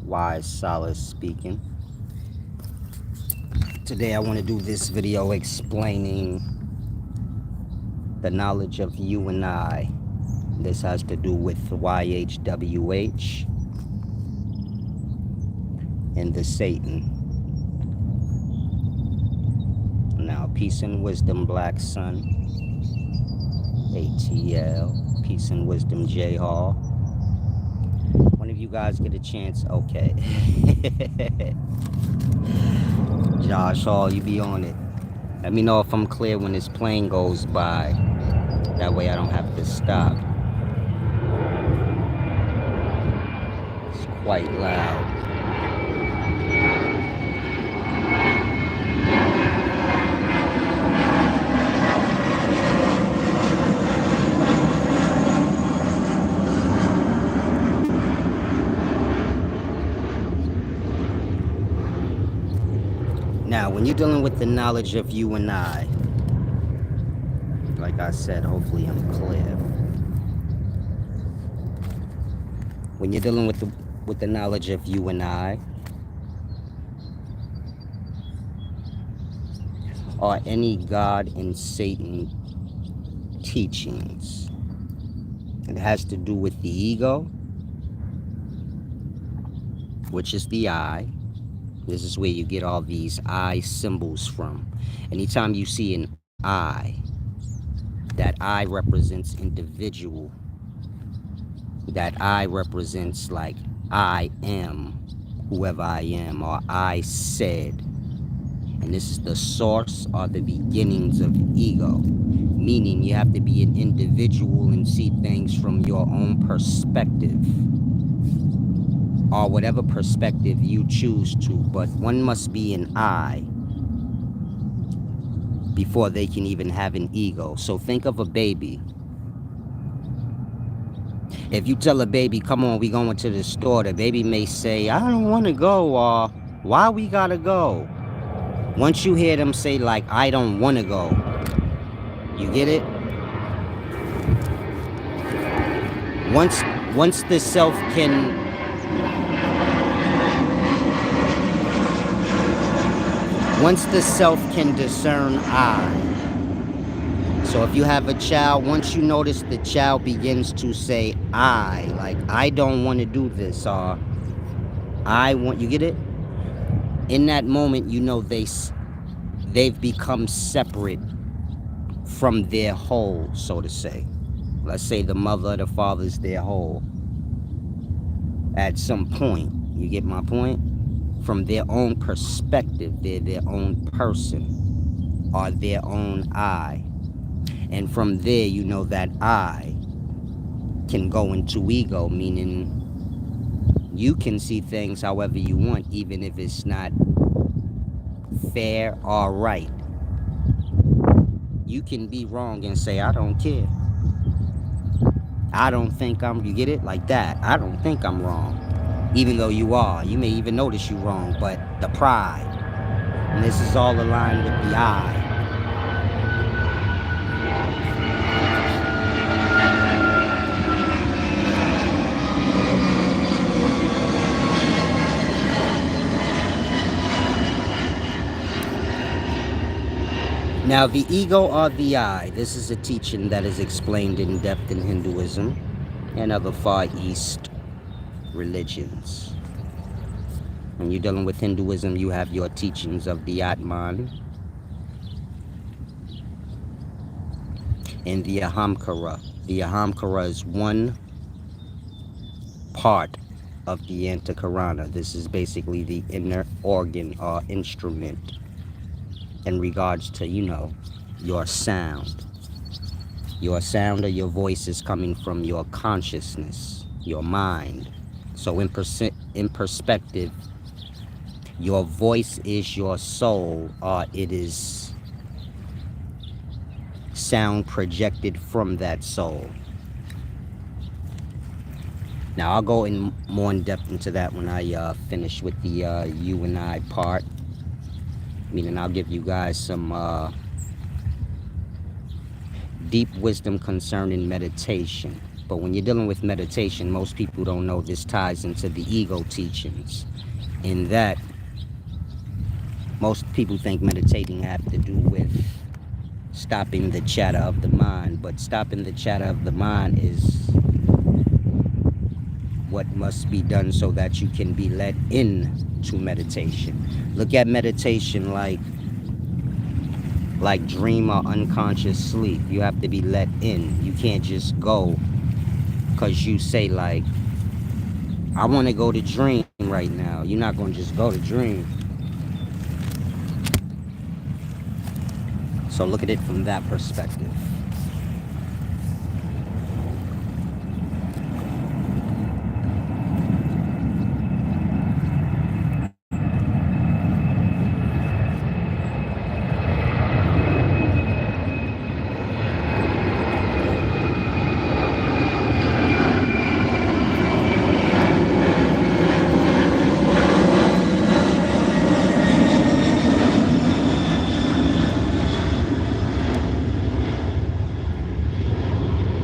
Wise Solace speaking. Today I want to do this video explaining the knowledge of you and I. This has to do with YHWH and the Satan. Now, peace and wisdom, Black Sun. ATL. Peace and wisdom, J Hall. One of you guys get a chance? Okay. Josh Hall, you be on it. Let me know if I'm clear when this plane goes by. That way I don't have to stop. It's quite loud. Now, when you're dealing with the knowledge of you and I, like I said, hopefully I'm clear. When you're dealing with the knowledge of you and I, or any God and Satan teachings, it has to do with the ego, which is the I. This is where you get all these I symbols from. Anytime you see an I, that I represents individual. That I represents like I am whoever I am, or I said. And this is the source or the beginnings of ego. Meaning you have to be an individual and see things from your own perspective, or whatever perspective you choose to, but one must be an I before they can even have an ego. So think of a baby. If you tell a baby, come on, we going to the store, the baby may say, I don't want to go, or why we gotta go? Once you hear them say like, I don't want to go, you get it? Once the self can discern I. So if you have a child, once you notice the child begins to say I, like I don't want to do this, or I want, you get it? In that moment, you know they've become separate from their whole, so to say. Let's say the mother or the father is their whole. At some point, you get my point? From their own perspective, they're their own person, or their own I. And from there, you know that I can go into ego, meaning you can see things however you want, even if it's not fair or right. You can be wrong and say, I don't care. I don't think you get it? Like that. I don't think I'm wrong. Even though you are. You may even notice you're wrong, but the pride. And this is all aligned with the I. Now, the ego or the I, this is a teaching that is explained in depth in Hinduism and other Far East religions. When you're dealing with Hinduism, you have your teachings of the Atman and the Ahamkara. The Ahamkara is one part of the Antakarana. This is basically the inner organ or instrument in regards to, you know, your sound. Your sound or your voice is coming from your consciousness, your mind. So in perspective, your voice is your soul, or it is sound projected from that soul. Now, I'll go in more in depth into that when I finish with the you and I part. Meaning I'll give you guys some deep wisdom concerning meditation. But when you're dealing with meditation, most people don't know this ties into the ego teachings. In that, most people think meditating have to do with stopping the chatter of the mind, but stopping the chatter of the mind is what must be done so that you can be let in to meditation. Look at meditation like dream or unconscious sleep. You have to be let in. You can't just go because you say like, I want to go to dream right now. You're not going to just go to dream. So look at it from that perspective.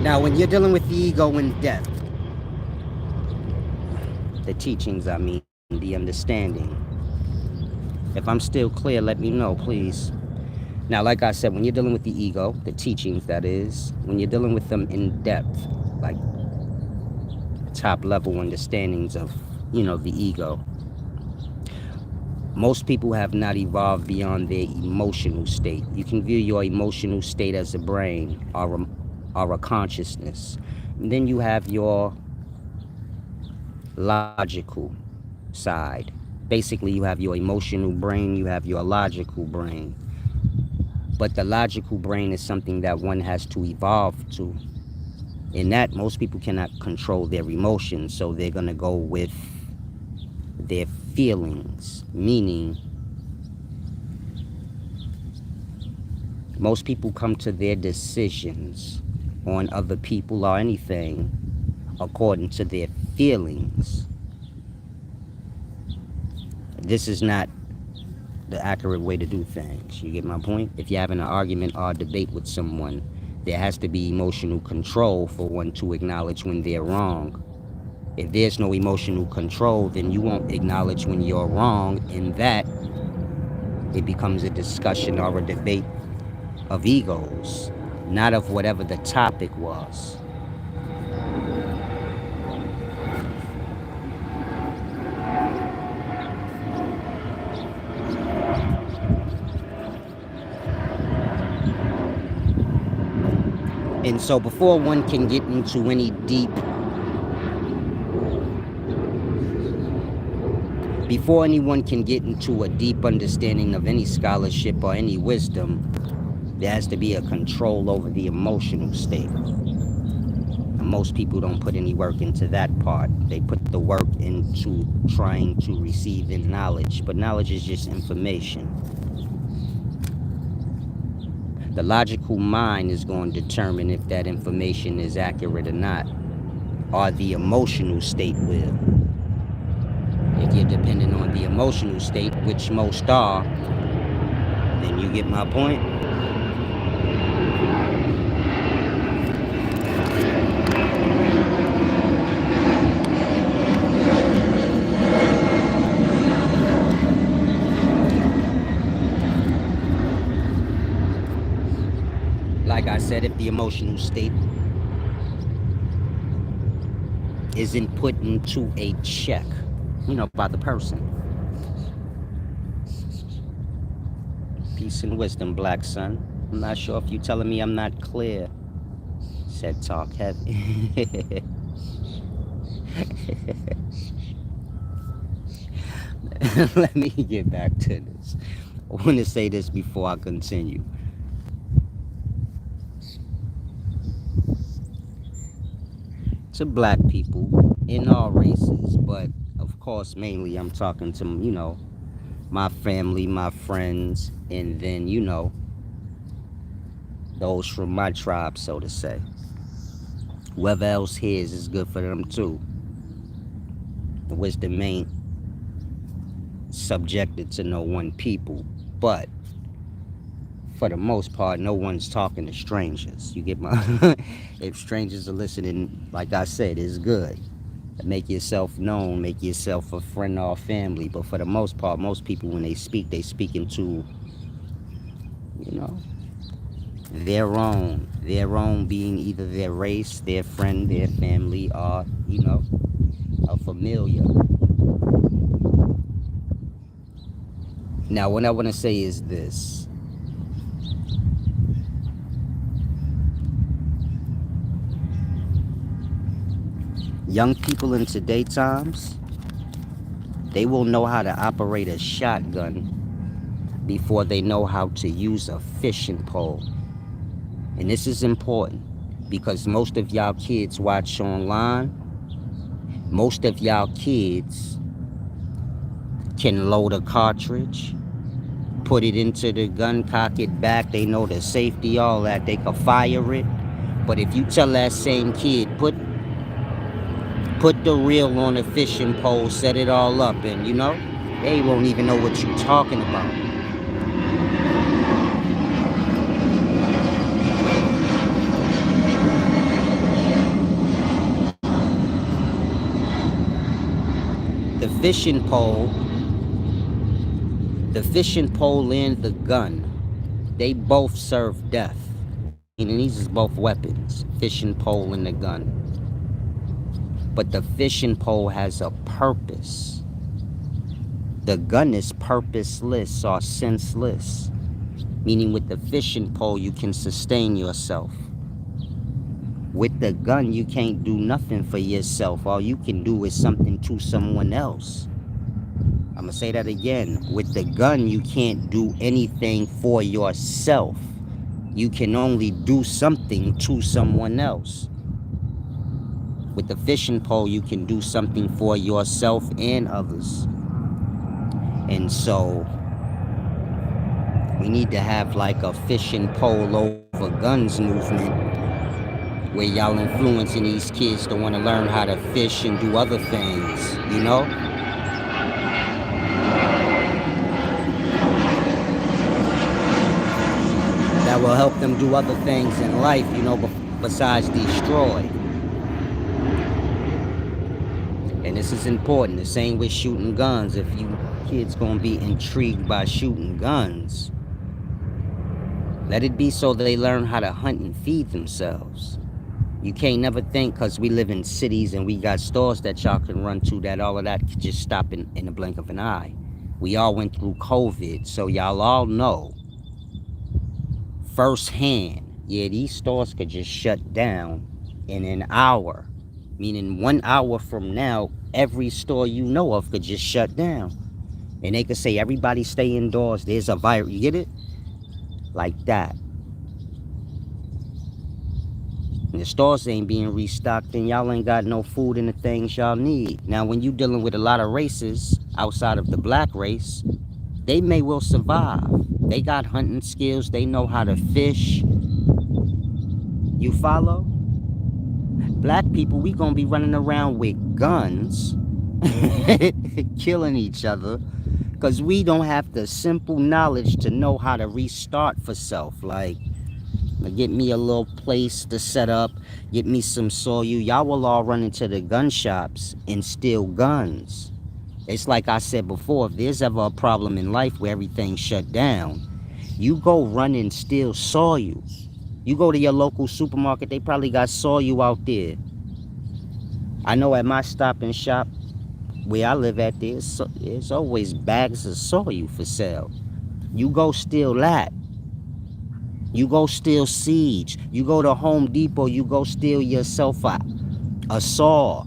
Now, when you're dealing with the ego and death, the teachings, I mean, the understanding. If I'm still clear, let me know, please. Now, like I said, when you're dealing with the ego, the teachings, that is, when you're dealing with them in depth, like top level understandings of, the ego, most people have not evolved beyond their emotional state. You can view your emotional state as a brain or a consciousness. And then you have your logical side. Basically, you have your emotional brain, you have your logical brain. But the logical brain is something that one has to evolve to. In that, most people cannot control their emotions, so they're going to go with their feelings, meaning most people come to their decisions on other people or anything according to their feelings. This is not the accurate way to do things. You get my point? If you're having an argument or a debate with someone, there has to be emotional control for one to acknowledge when they're wrong. If there's no emotional control, then you won't acknowledge when you're wrong. In that, it becomes a discussion or a debate of egos, not of whatever the topic was. And so before one can get into any before anyone can get into a deep understanding of any scholarship or any wisdom, there has to be a control over the emotional state. And most people don't put any work into that part. They put the work into trying to receive the knowledge, but knowledge is just information. The logical mind is going to determine if that information is accurate or not, or the emotional state will. If you're dependent on the emotional state, which most are, then you get my point. Like I said, if the emotional state isn't put into a check, by the person. Peace and wisdom, black son. I'm not sure if you're telling me I'm not clear. Said talk heavy. Let me get back to this. I want to say this before I continue. To black people in all races, but of course mainly I'm talking to, my family, my friends, and then, those from my tribe, so to say. Whoever else hears is good for them too. The wisdom ain't subjected to no one people, but for the most part, no one's talking to strangers. You get my... If strangers are listening, like I said, it's good. Make yourself known, make yourself a friend or family. But for the most part, most people, when they speaking to, you know, their own being either their race, their friend, their family, or, you know, a familiar. Now, what I want to say is this. Young people in today's times, they will know how to operate a shotgun before they know how to use a fishing pole. And this is important because most of y'all kids watch online. Most of y'all kids can load a cartridge, put it into the gun, cock it back. They know the safety, all that. They can fire it. But if you tell that same kid, put the reel on a fishing pole, set it all up, and, you know, they won't even know what you're talking about. The fishing pole and the gun, they both serve death. And these is both weapons, fishing pole and the gun. But the fishing pole has a purpose. The gun is purposeless or senseless. Meaning with the fishing pole, you can sustain yourself. With the gun, you can't do nothing for yourself. All you can do is something to someone else. I'm going to say that again. With the gun, you can't do anything for yourself. You can only do something to someone else. With the fishing pole, you can do something for yourself and others. And so, we need to have like a fishing pole over guns movement, where y'all influencing these kids to want to learn how to fish and do other things, you know? That will help them do other things in life, you know, besides destroy. And this is important. The same with shooting guns. If you kids gonna be intrigued by shooting guns, let it be so they learn how to hunt and feed themselves. You can't never think because we live in cities and we got stores that y'all can run to that all of that could just stop in the blink of an eye. We all went through COVID, so y'all all know firsthand, yeah, these stores could just shut down in an hour. Meaning 1 hour from now, every store you know of could just shut down. And they could say, everybody stay indoors, there's a virus. You get it? Like that. And the stores ain't being restocked, and y'all ain't got no food and the things y'all need. Now, when you dealing with a lot of races outside of the black race, they may well survive. They got hunting skills. They know how to fish. You follow? Black people, we gonna be running around with guns, killing each other, because we don't have the simple knowledge to know how to restart for self. Like, get me a little place to set up, get me some soil. Y'all will all run into the gun shops and steal guns. It's like I said before, if there's ever a problem in life where everything's shut down, you go run and steal soil. You go to your local supermarket, they probably got soil out there. I know at my Stop and Shop, where I live at, there's always bags of soil for sale. You go steal that. You go steal seeds. You go to Home Depot, you go steal yourself a saw.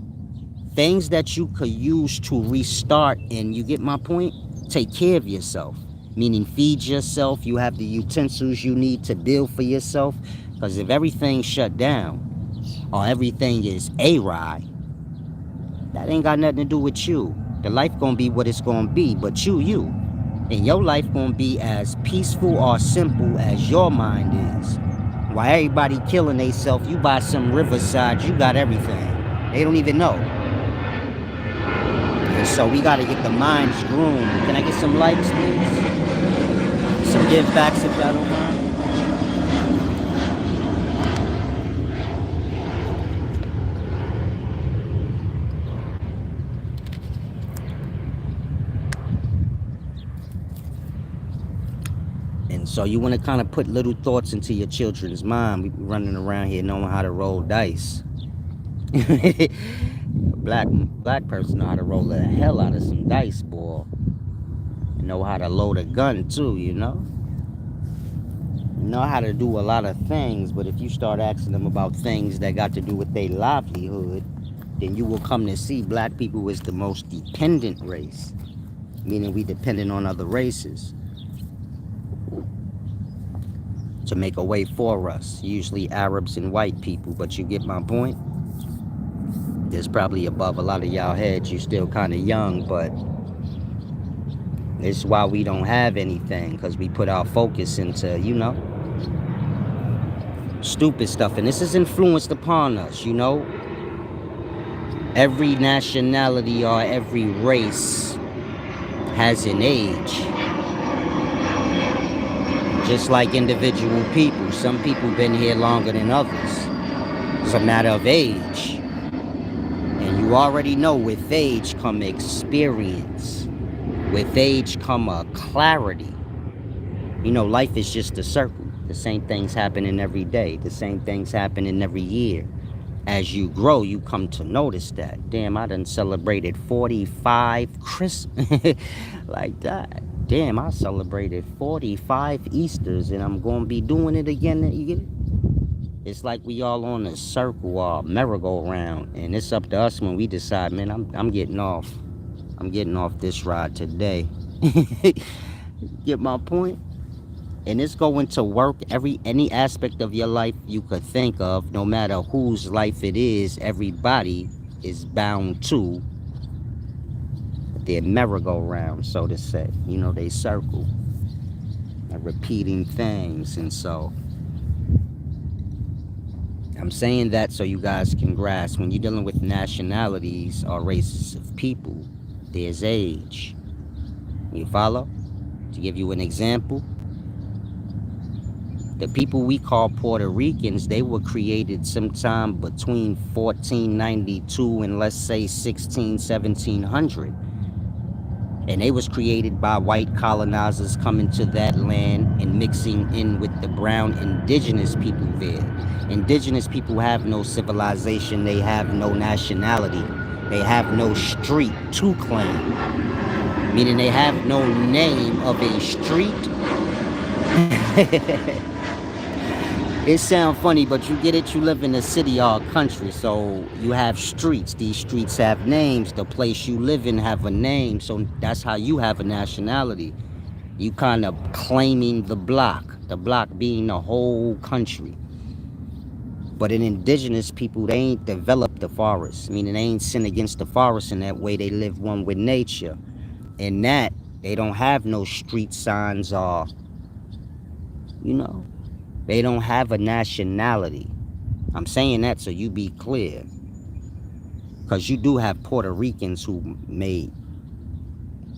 Things that you could use to restart, and you get my point? Take care of yourself. Meaning feed yourself, you have the utensils you need to build for yourself. Because if everything's shut down, or everything is awry, that ain't got nothing to do with you. The life gonna be what it's gonna be, but you. And your life gonna be as peaceful or simple as your mind is. While everybody killing theyself, you buy some riverside, you got everything. They don't even know. And so we gotta get the minds groomed. Can I get some likes, please? Some give facts if y'all don't mind. And so you want to kind of put little thoughts into your children's mind. We be running around here knowing how to roll dice. Black person know how to roll the hell out of some dice, boy. Know how to load a gun too, you know? Know how to do a lot of things, but if you start asking them about things that got to do with their livelihood, then you will come to see black people is the most dependent race, meaning we dependent on other races to make a way for us, usually Arabs and white people, but you get my point? There's probably above a lot of y'all heads, you're still kind of young, but it's why we don't have anything, because we put our focus into, you know, stupid stuff, and this is influenced upon us, you know? Every nationality or every race has an age. Just like individual people. Some people been here longer than others. It's a matter of age. And you already know with age come experience. With age come a clarity. You know, life is just a circle. The same things happening every day. The same things happening every year. As you grow, you come to notice that. Damn, I done celebrated 45 Christmas. Like that. Damn, I celebrated 45 Easters, and I'm going to be doing it again. You get it? It's like we all on a circle or merry-go-round, and it's up to us when we decide, man, I'm getting off. I'm getting off this ride today. Get my point? And it's going to work any aspect of your life you could think of, no matter whose life it is. Everybody is bound to their merry-go-round, so to say. You know, they circle, repeating things. And so I'm saying that so you guys can grasp, when you're dealing with nationalities or races of people, there's age. You follow? To give you an example, the people we call Puerto Ricans, they were created sometime between 1492 and, let's say, 1700. And they was created by white colonizers coming to that land and mixing in with the brown indigenous people there. Indigenous people have no civilization. They have no nationality. They have no street to claim. Meaning they have no name of a street. It sounds funny, but you get it. You live in a city or a country, so you have streets. These streets have names. The place you live in have a name, so that's how you have a nationality. You kind of claiming the block being the whole country. But in indigenous people, they ain't developed the forest, meaning they ain't sin against the forest in that way. They live one with nature. In that, they don't have no street signs or, you know, they don't have a nationality. I'm saying that so you be clear. Because you do have Puerto Ricans who may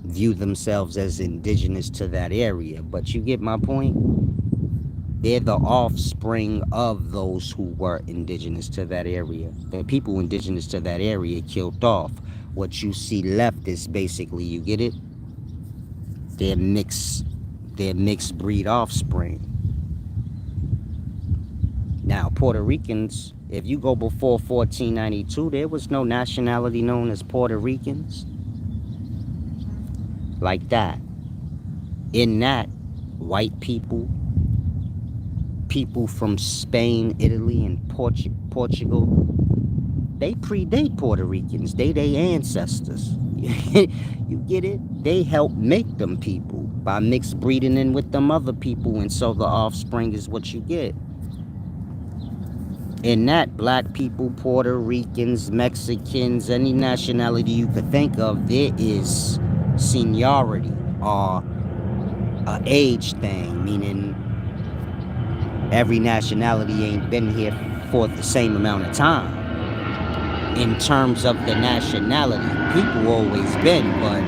view themselves as indigenous to that area. But you get my point? They're the offspring of those who were indigenous to that area. The people indigenous to that area killed off. What you see left is basically, you get it? They're mixed breed offspring. Now, Puerto Ricans, if you go before 1492, there was no nationality known as Puerto Ricans. Like that. In that, white people, people from Spain, Italy, and Portugal, they predate Puerto Ricans. They ancestors. You get it? They helped make them people by mixed breeding in with them other people, and so the offspring is what you get. In that, black people, Puerto Ricans, Mexicans, any nationality you could think of, there is seniority or an age thing, meaning every nationality ain't been here for the same amount of time. In terms of the nationality, people always been, but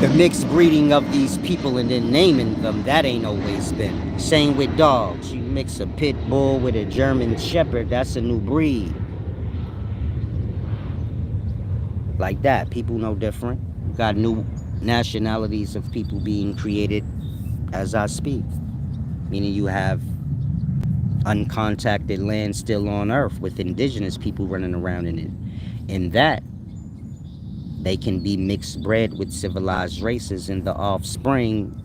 The mixed breeding of these people and then naming them, that ain't always been. Same with dogs. You mix a pit bull with a German shepherd, that's a new breed. Like that, people know different. Got new nationalities of people being created as I speak. Meaning you have uncontacted land still on earth with indigenous people running around in it. In that, they can be mixed bred with civilized races, and the offspring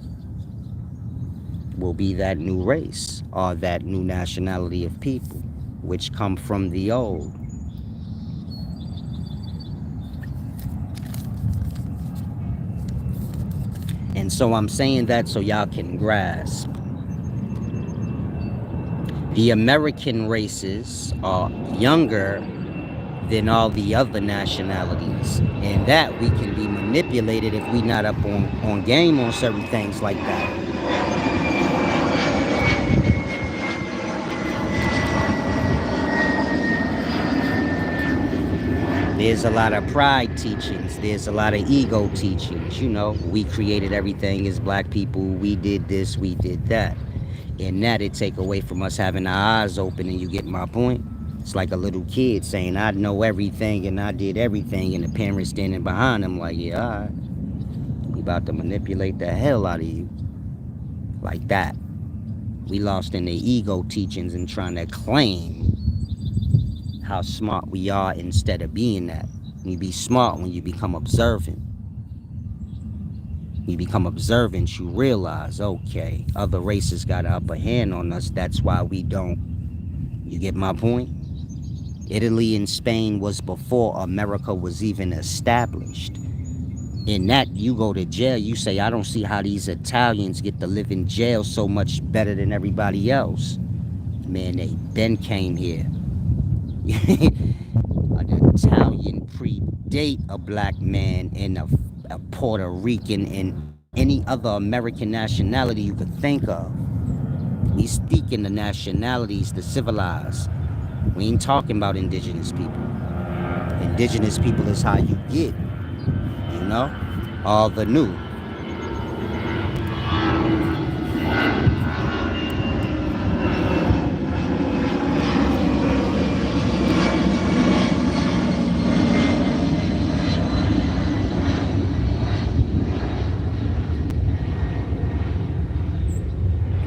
will be that new race or that new nationality of people, which come from the old. And so I'm saying that so y'all can grasp. The American races are younger than all the other nationalities, and that we can be manipulated if we not up on game on certain things like that. There's a lot of pride teachings. There's a lot of ego teachings. You know, we created everything as black people. We did this, we did that. And that it take away from us having our eyes open, and you get my point? It's like a little kid saying, I know everything and I did everything, and the parents standing behind them like, yeah, all right. We about to manipulate the hell out of you. Like that. We lost in the ego teachings and trying to claim how smart we are instead of being that. You be smart when you become observant. When you become observant, you realize, okay, other races got an upper hand on us. That's why we don't. You get my point? Italy and Spain was before America was even established. In that, you go to jail, you say, I don't see how these Italians get to live in jail so much better than everybody else. Man, they then came here. An Italian predate a black man and a Puerto Rican and any other American nationality you could think of. We speaking the nationalities, the civilized. We ain't talking about indigenous people. Indigenous people is how you get, you know, all the new.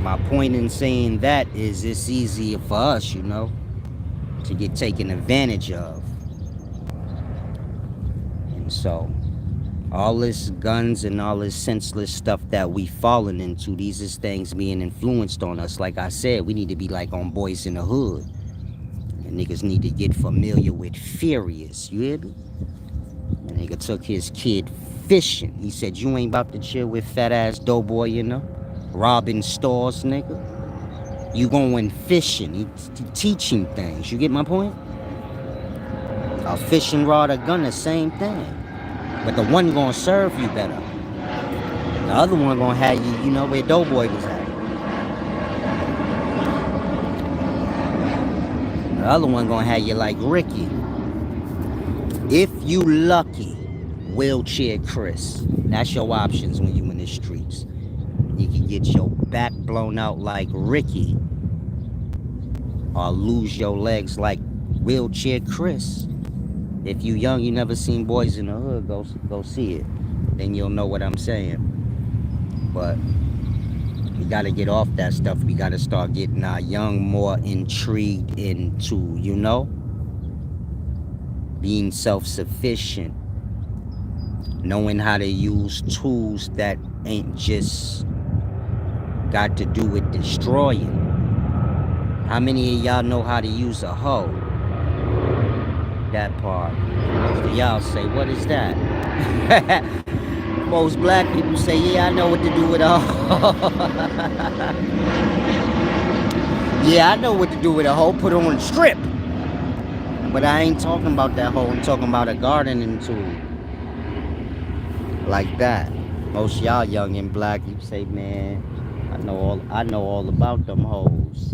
My point in saying that is it's easier for us, you know, to get taken advantage of. And so all this guns and all this senseless stuff that we fallen into, these is things being influenced on us. Like I said, we need to be like on Boys in the Hood. And niggas need to get familiar with Furious, you hear me? And nigga took his kid fishing. He said, you ain't about to chill with fat ass doughboy, you know? Robbing stores, nigga. You going fishing, you teaching things. You get my point? A fishing rod, a gun, the same thing. But the one gonna serve you better. The other one gonna have you, you know, where Doughboy was at. The other one gonna have you like Ricky. If you lucky, wheelchair Chris. That's your options when you in the streets. You can get your back blown out like Ricky, or lose your legs like wheelchair Chris. If you young, you never seen Boys in the Hood, go see it. Then you'll know what I'm saying. But we gotta get off that stuff. We gotta start getting our young more intrigued into, you know, being self-sufficient, knowing how to use tools that ain't just got to do with destroying. How many of y'all know how to use a hoe? That part. Most of y'all say, what is that? Most black people say, yeah, I know what to do with a hoe. Yeah, I know what to do with a hoe. Put her on a strip. But I ain't talking about that hoe. I'm talking about a gardening tool. Like that. Most of y'all young and black, you say, man, I know all about them hoes.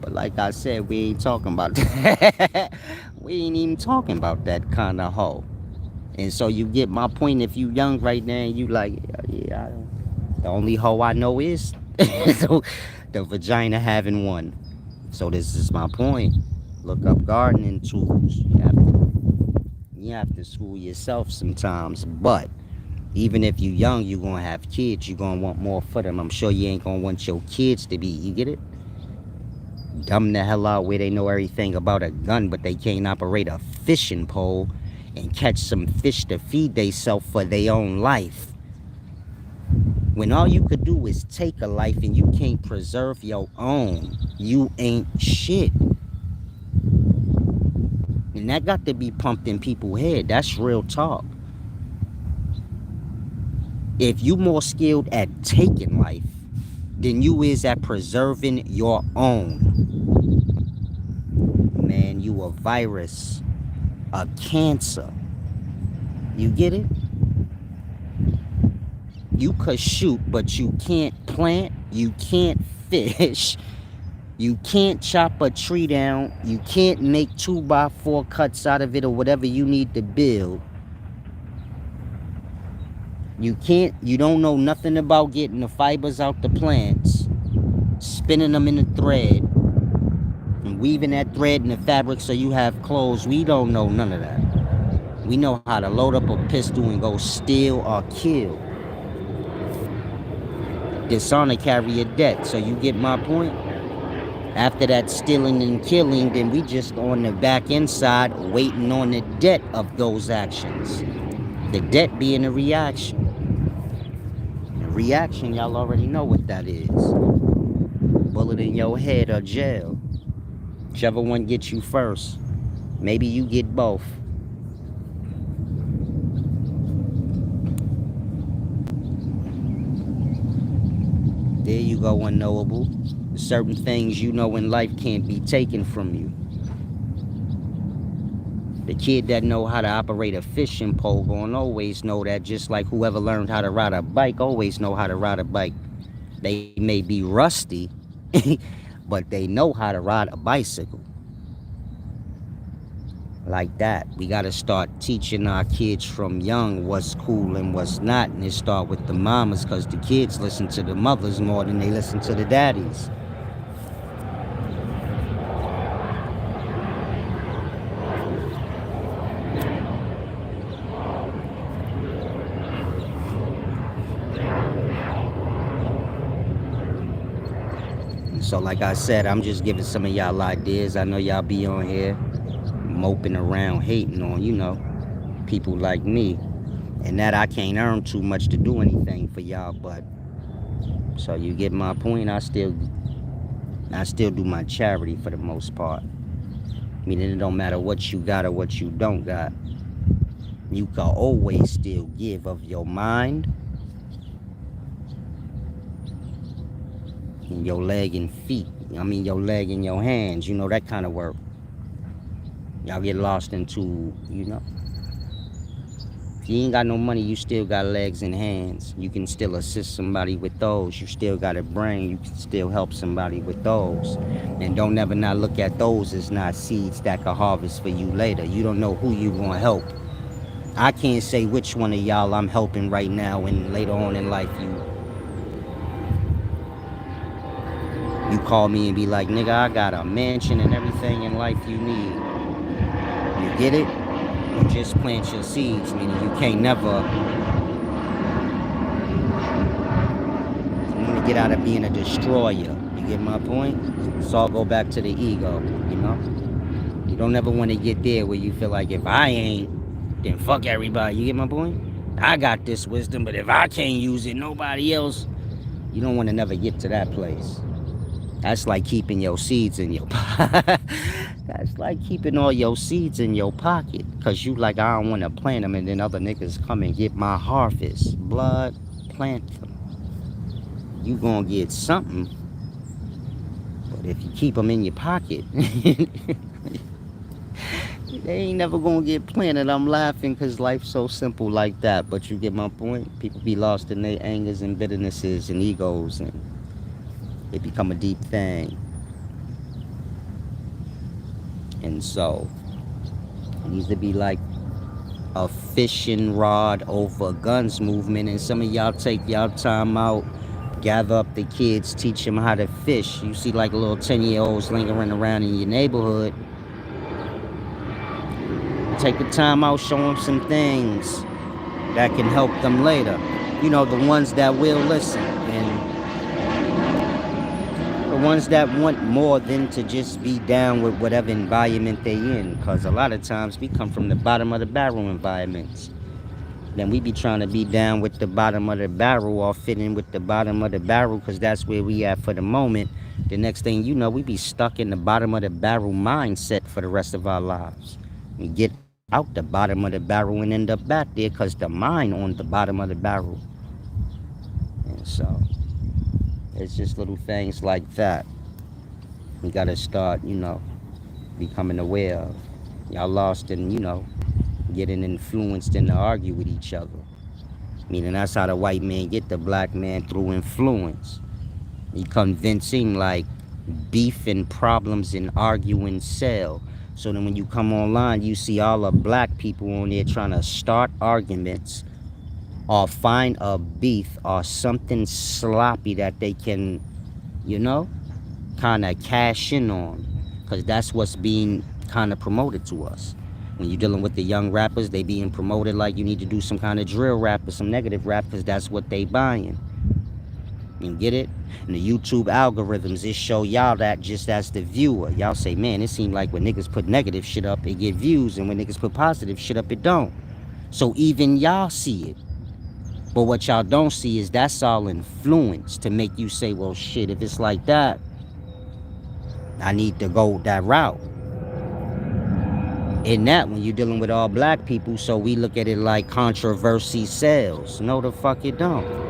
But like I said, we ain't talking about that. We ain't even talking about that kind of hoe. And so you get my point. If you young right now and you like, yeah, the only hoe I know is so the vagina having one. So this is my point. Look up gardening tools. You have to school yourself sometimes. But even if you young, you gonna have kids. You gonna want more for them. I'm sure you ain't gonna want your kids to be. You get it? Dumb the hell out where they know everything about a gun, but they can't operate a fishing pole and catch some fish to feed theyself for their own life. When all you could do is take a life and you can't preserve your own, you ain't shit. And that got to be pumped in people's head. That's real talk. If you more skilled at taking life than you is at preserving your own, man, you a virus, a cancer. You get it? You could shoot, but you can't plant, you can't fish, you can't chop a tree down, you can't make 2x4 cuts out of it or whatever you need to build. You don't know nothing about getting the fibers out the plants, spinning them in a thread, and weaving that thread in the fabric so you have clothes. We don't know none of that. We know how to load up a pistol and go steal or kill. Dishonor carry a debt, so you get my point? After that stealing and killing, then we just on the back inside waiting on the debt of those actions. The debt being a reaction. The reaction, y'all already know what that is. Bullet in your head or jail. Whichever one gets you first. Maybe you get both. There you go, unknowable. Certain things you know in life can't be taken from you. The kid that know how to operate a fishing pole gonna always know that, just like whoever learned how to ride a bike always know how to ride a bike. They may be rusty, but they know how to ride a bicycle. Like that. We gotta start teaching our kids from young what's cool and what's not, and it start with the mamas, because the kids listen to the mothers more than they listen to the daddies. So like I said, I'm just giving some of y'all ideas. I know y'all be on here moping around, hating on, people like me. And that I can't earn too much to do anything for y'all, but so you get my point. I still do my charity for the most part. Meaning it don't matter what you got or what you don't got. You can always still give of your mind, and your leg and feet. Your leg and your hands, that kind of work. Y'all get lost into, if you ain't got no money, you still got legs and hands. You can still assist somebody with those. You still got a brain. You can still help somebody with those. And don't never not look at those as not seeds that can harvest for you later. You don't know who you gonna help. I can't say which one of y'all I'm helping right now, and later on in life you call me and be like, nigga, I got a mansion and everything in life you need. You get it? You just plant your seeds, meaning you can't never get out of being a destroyer. You get my point? So I'll go back to the ego, You don't ever want to get there where you feel like, if I ain't, then fuck everybody. You get my point? I got this wisdom, but if I can't use it, nobody else. You don't want to never get to that place. That's like keeping your seeds in your pocket. That's like keeping all your seeds in your pocket. Because you like, I don't want to plant them, and then other niggas come and get my harvest. Blood, plant them. You gonna get something. But if you keep them in your pocket, they ain't never gonna get planted. I'm laughing because life's so simple like that. But you get my point? People be lost in their angers and bitternesses and egos, and it become a deep thing. And so it needs to be like a fishing rod over guns movement, and some of y'all take y'all time out, gather up the kids, teach them how to fish. You see like little 10-year-olds lingering around in your neighborhood. Take the time out, show them some things that can help them later. You know, the ones that will listen, and the ones that want more than to just be down with whatever environment they in. Because a lot of times we come from the bottom of the barrel environments. Then we be trying to be down with the bottom of the barrel or fit in with the bottom of the barrel because that's where we at for the moment. The next thing you know, we be stuck in the bottom of the barrel mindset for the rest of our lives. We get out the bottom of the barrel and end up back there because the mind on the bottom of the barrel. And so it's just little things like that we gotta start, becoming aware of. Y'all lost in, getting influenced and to argue with each other. Meaning that's how the white man get the black man, through influence. He convincing like beef and problems and arguing sell. So then when you come online, you see all the black people on there trying to start arguments or find a beef or something sloppy that they can, kind of cash in on. Because that's what's being kind of promoted to us. When you're dealing with the young rappers, they being promoted like you need to do some kind of drill rap or some negative rap because that's what they buying. You get it? And the YouTube algorithms, it show y'all that just as the viewer. Y'all say, man, it seems like when niggas put negative shit up, it get views. And when niggas put positive shit up, it don't. So even y'all see it. But what y'all don't see is that's all influence to make you say, well, shit, if it's like that, I need to go that route. In that, when you're dealing with all black people, so we look at it like controversy sells. No, the fuck it don't.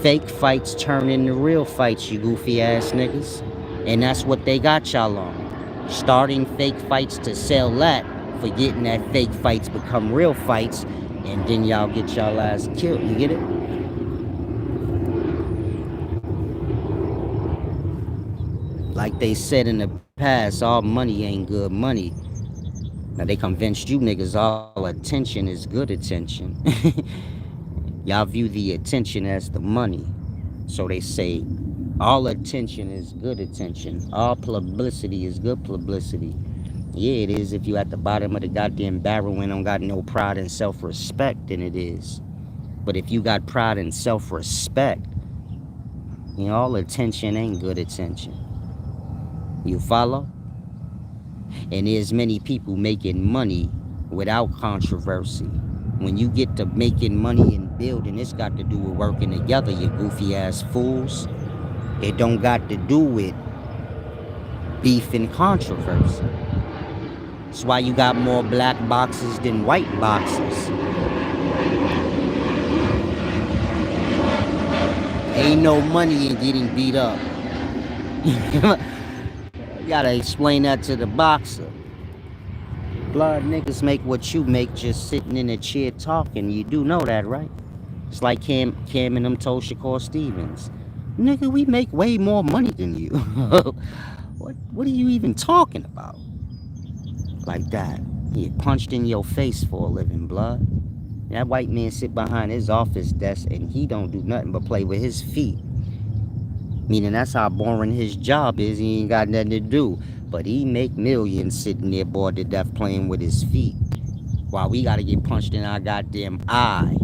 Fake fights turn into real fights, you goofy ass niggas. And that's what they got y'all on. Starting fake fights to sell that, forgetting that fake fights become real fights, and then y'all get y'all ass killed. You get it? Like they said in the past, all money ain't good money. Now they convinced you niggas all attention is good attention. Y'all view the attention as the money. So they say all attention is good attention. All publicity is good publicity. Yeah, it is if you at the bottom of the goddamn barrel and don't got no pride and self-respect, then it is. But if you got pride and self-respect, all attention ain't good attention. You follow? And there's many people making money without controversy. When you get to making money and building, it's got to do with working together, you goofy ass fools. It don't got to do with beef and controversy. That's why you got more black boxes than white boxes. Ain't no money in getting beat up. You gotta explain that to the boxer. Blood niggas make what you make just sitting in a chair talking. You do know that, right? It's like Cam and them told Shakur Stevens. Nigga, we make way more money than you. What are you even talking about? Like that. He get punched in your face for a living, blood. That white man sit behind his office desk and he don't do nothing but play with his feet. Meaning that's how boring his job is. He ain't got nothing to do. But he make millions sitting there bored to death playing with his feet. While we gotta get punched in our goddamn eye.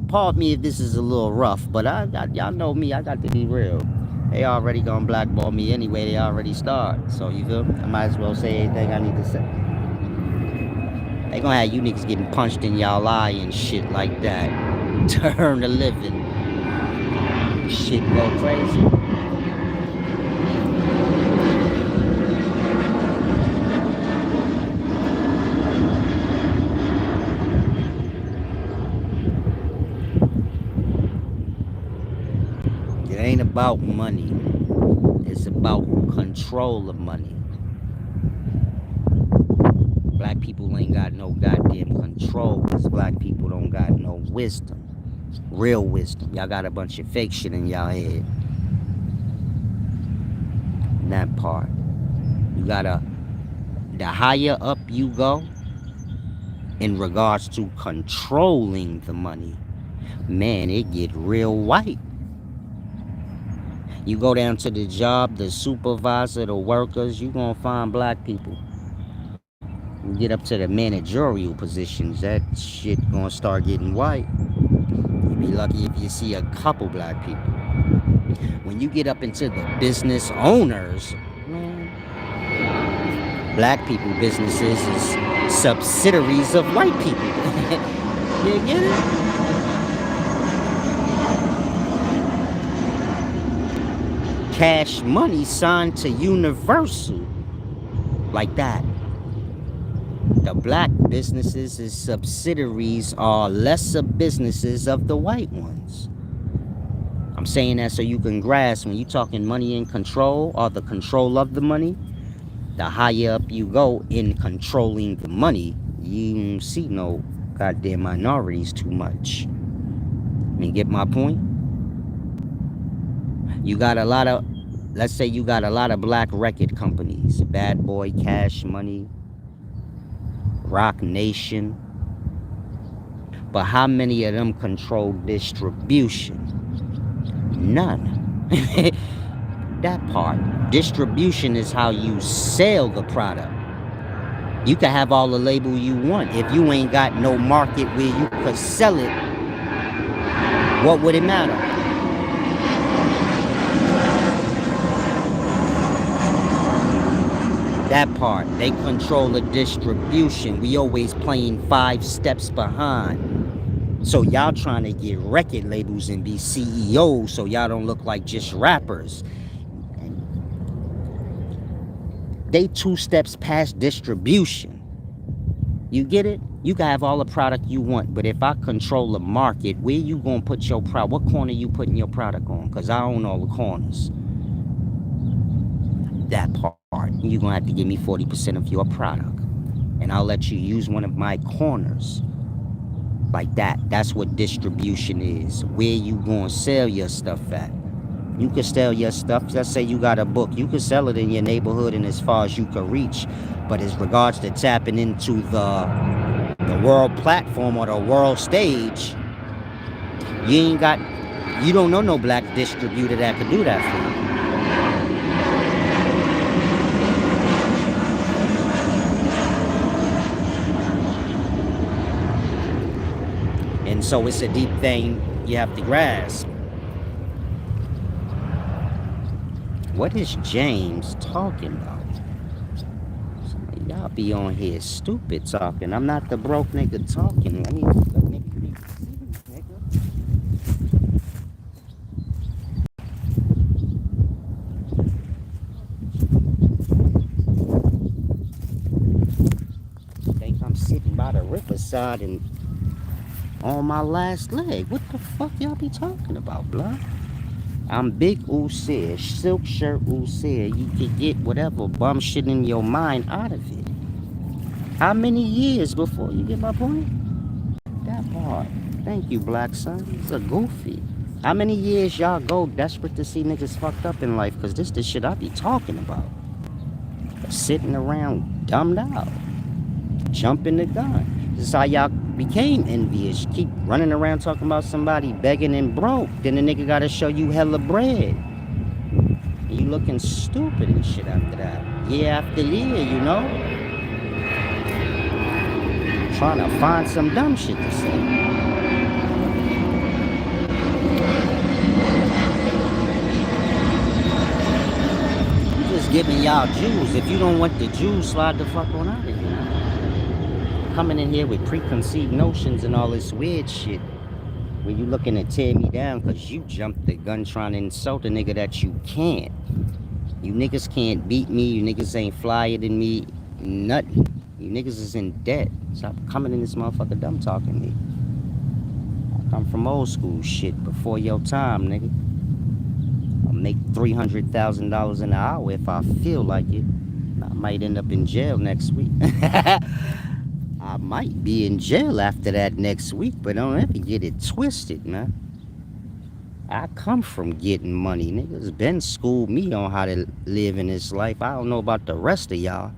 Pardon me if this is a little rough, but y'all know me, I got to be real. They already gonna blackball me anyway, they already start. So you feel me? I might as well say anything I need to say. They gonna have you niggas getting punched in y'all eye and shit like that. Turn a living. Shit go crazy. It ain't about money. It's about control of money. Black people ain't got no goddamn control because black people don't got no wisdom. Real wisdom. Y'all got a bunch of fake shit in y'all head. That part. You gotta, the higher up you go, in regards to controlling the money, man, it get real white. You go down to the job, the supervisor, the workers, you gonna find black people. You get up to the managerial positions, that shit gonna start getting white. You be lucky if you see a couple black people. When you get up into the business owners, man, black people businesses is subsidiaries of white people. You get it? Cash money signed to Universal like that. The black businesses is subsidiaries are lesser businesses of the white ones. I'm saying that so you can grasp when you're talking money in control or the control of the money, the higher up you go in controlling the money, you don't see no goddamn minorities too much. I mean, get my point? You got a lot of, let's say you got a lot of black record companies, Bad Boy, Cash Money, Rock Nation. But how many of them control distribution? None. That part. Distribution is how you sell the product. You can have all the label you want. If you ain't got no market where you could sell it, what would it matter? That part. They control the distribution. We always playing 5 steps behind. So y'all trying to get record labels and be CEOs so y'all don't look like just rappers. They 2 steps past distribution. You get it? You can have all the product you want, but if I control the market, where you gonna put your product? What corner you putting your product on? Because I own all the corners. That part. You're gonna have to give me 40% of your product. And I'll let you use one of my corners. Like that. That's what distribution is. Where you gonna sell your stuff at? You can sell your stuff. Let's say you got a book. You can sell it in your neighborhood and as far as you can reach. But as regards to tapping into the world platform or the world stage, you don't know no black distributor that could do that for you. And so it's a deep thing you have to grasp. What is James talking about? Y'all be on here stupid talking. I'm not the broke nigga talking. I mean, the nigga be serious, nigga. Think I'm sitting by the riverside and on my last leg. What the fuck y'all be talking about, blood? I'm Big Usier, silk shirt Usier. You can get whatever bum shit in your mind out of it. How many years before you get my point? That part. Thank you, black son. It's a goofy. How many years y'all go desperate to see niggas fucked up in life? Cause this the shit I be talking about. Sitting around dumbed out. Jumping the gun. This is how y'all became envious. Keep running around talking about somebody begging and broke. Then the nigga gotta show you hella bread. And you looking stupid and shit after that. Year after year, you know? Trying to find some dumb shit to say. I'm just giving y'all Jews. If you don't want the Jews, slide the fuck on out of here. Coming in here with preconceived notions and all this weird shit where you looking to tear me down because you jumped the gun trying to insult a nigga that you can't. You niggas can't beat me. You niggas ain't flyer than me. Nothing. You niggas is in debt. Stop coming in this motherfucker dumb talking me. I come from old school shit before your time, nigga. I'll make $300,000 an hour if I feel like it. I might end up in jail next week. I might be in jail after that next week, but don't ever get it twisted, man. I come from getting money. Niggas been schooled me on how to live in this life. I don't know about the rest of y'all.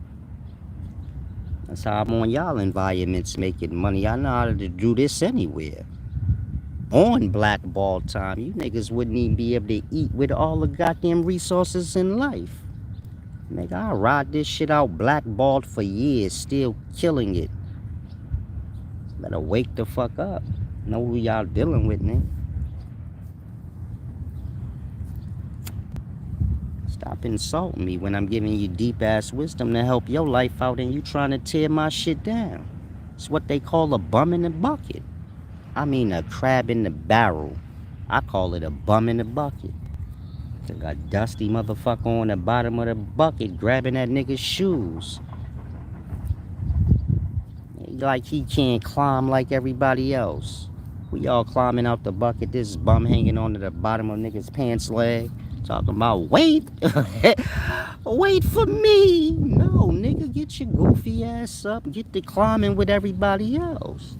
That's how I'm on y'all environments making money. I know how to do this anywhere. On blackball time, you niggas wouldn't even be able to eat with all the goddamn resources in life. Nigga, I ride this shit out blackballed for years, still killing it. Better wake the fuck up. Know who y'all dealing with, nigga. Stop insulting me when I'm giving you deep ass wisdom to help your life out and you trying to tear my shit down. It's what they call a bum in the bucket. I mean a crab in the barrel. I call it a bum in the bucket. A dusty motherfucker on the bottom of the bucket grabbing that nigga's shoes. Like he can't climb like everybody else. We all climbing out the bucket, this bum hanging onto the bottom of nigga's pants leg. Talking about, wait, wait for me. No, nigga, get your goofy ass up. Get to climbing with everybody else.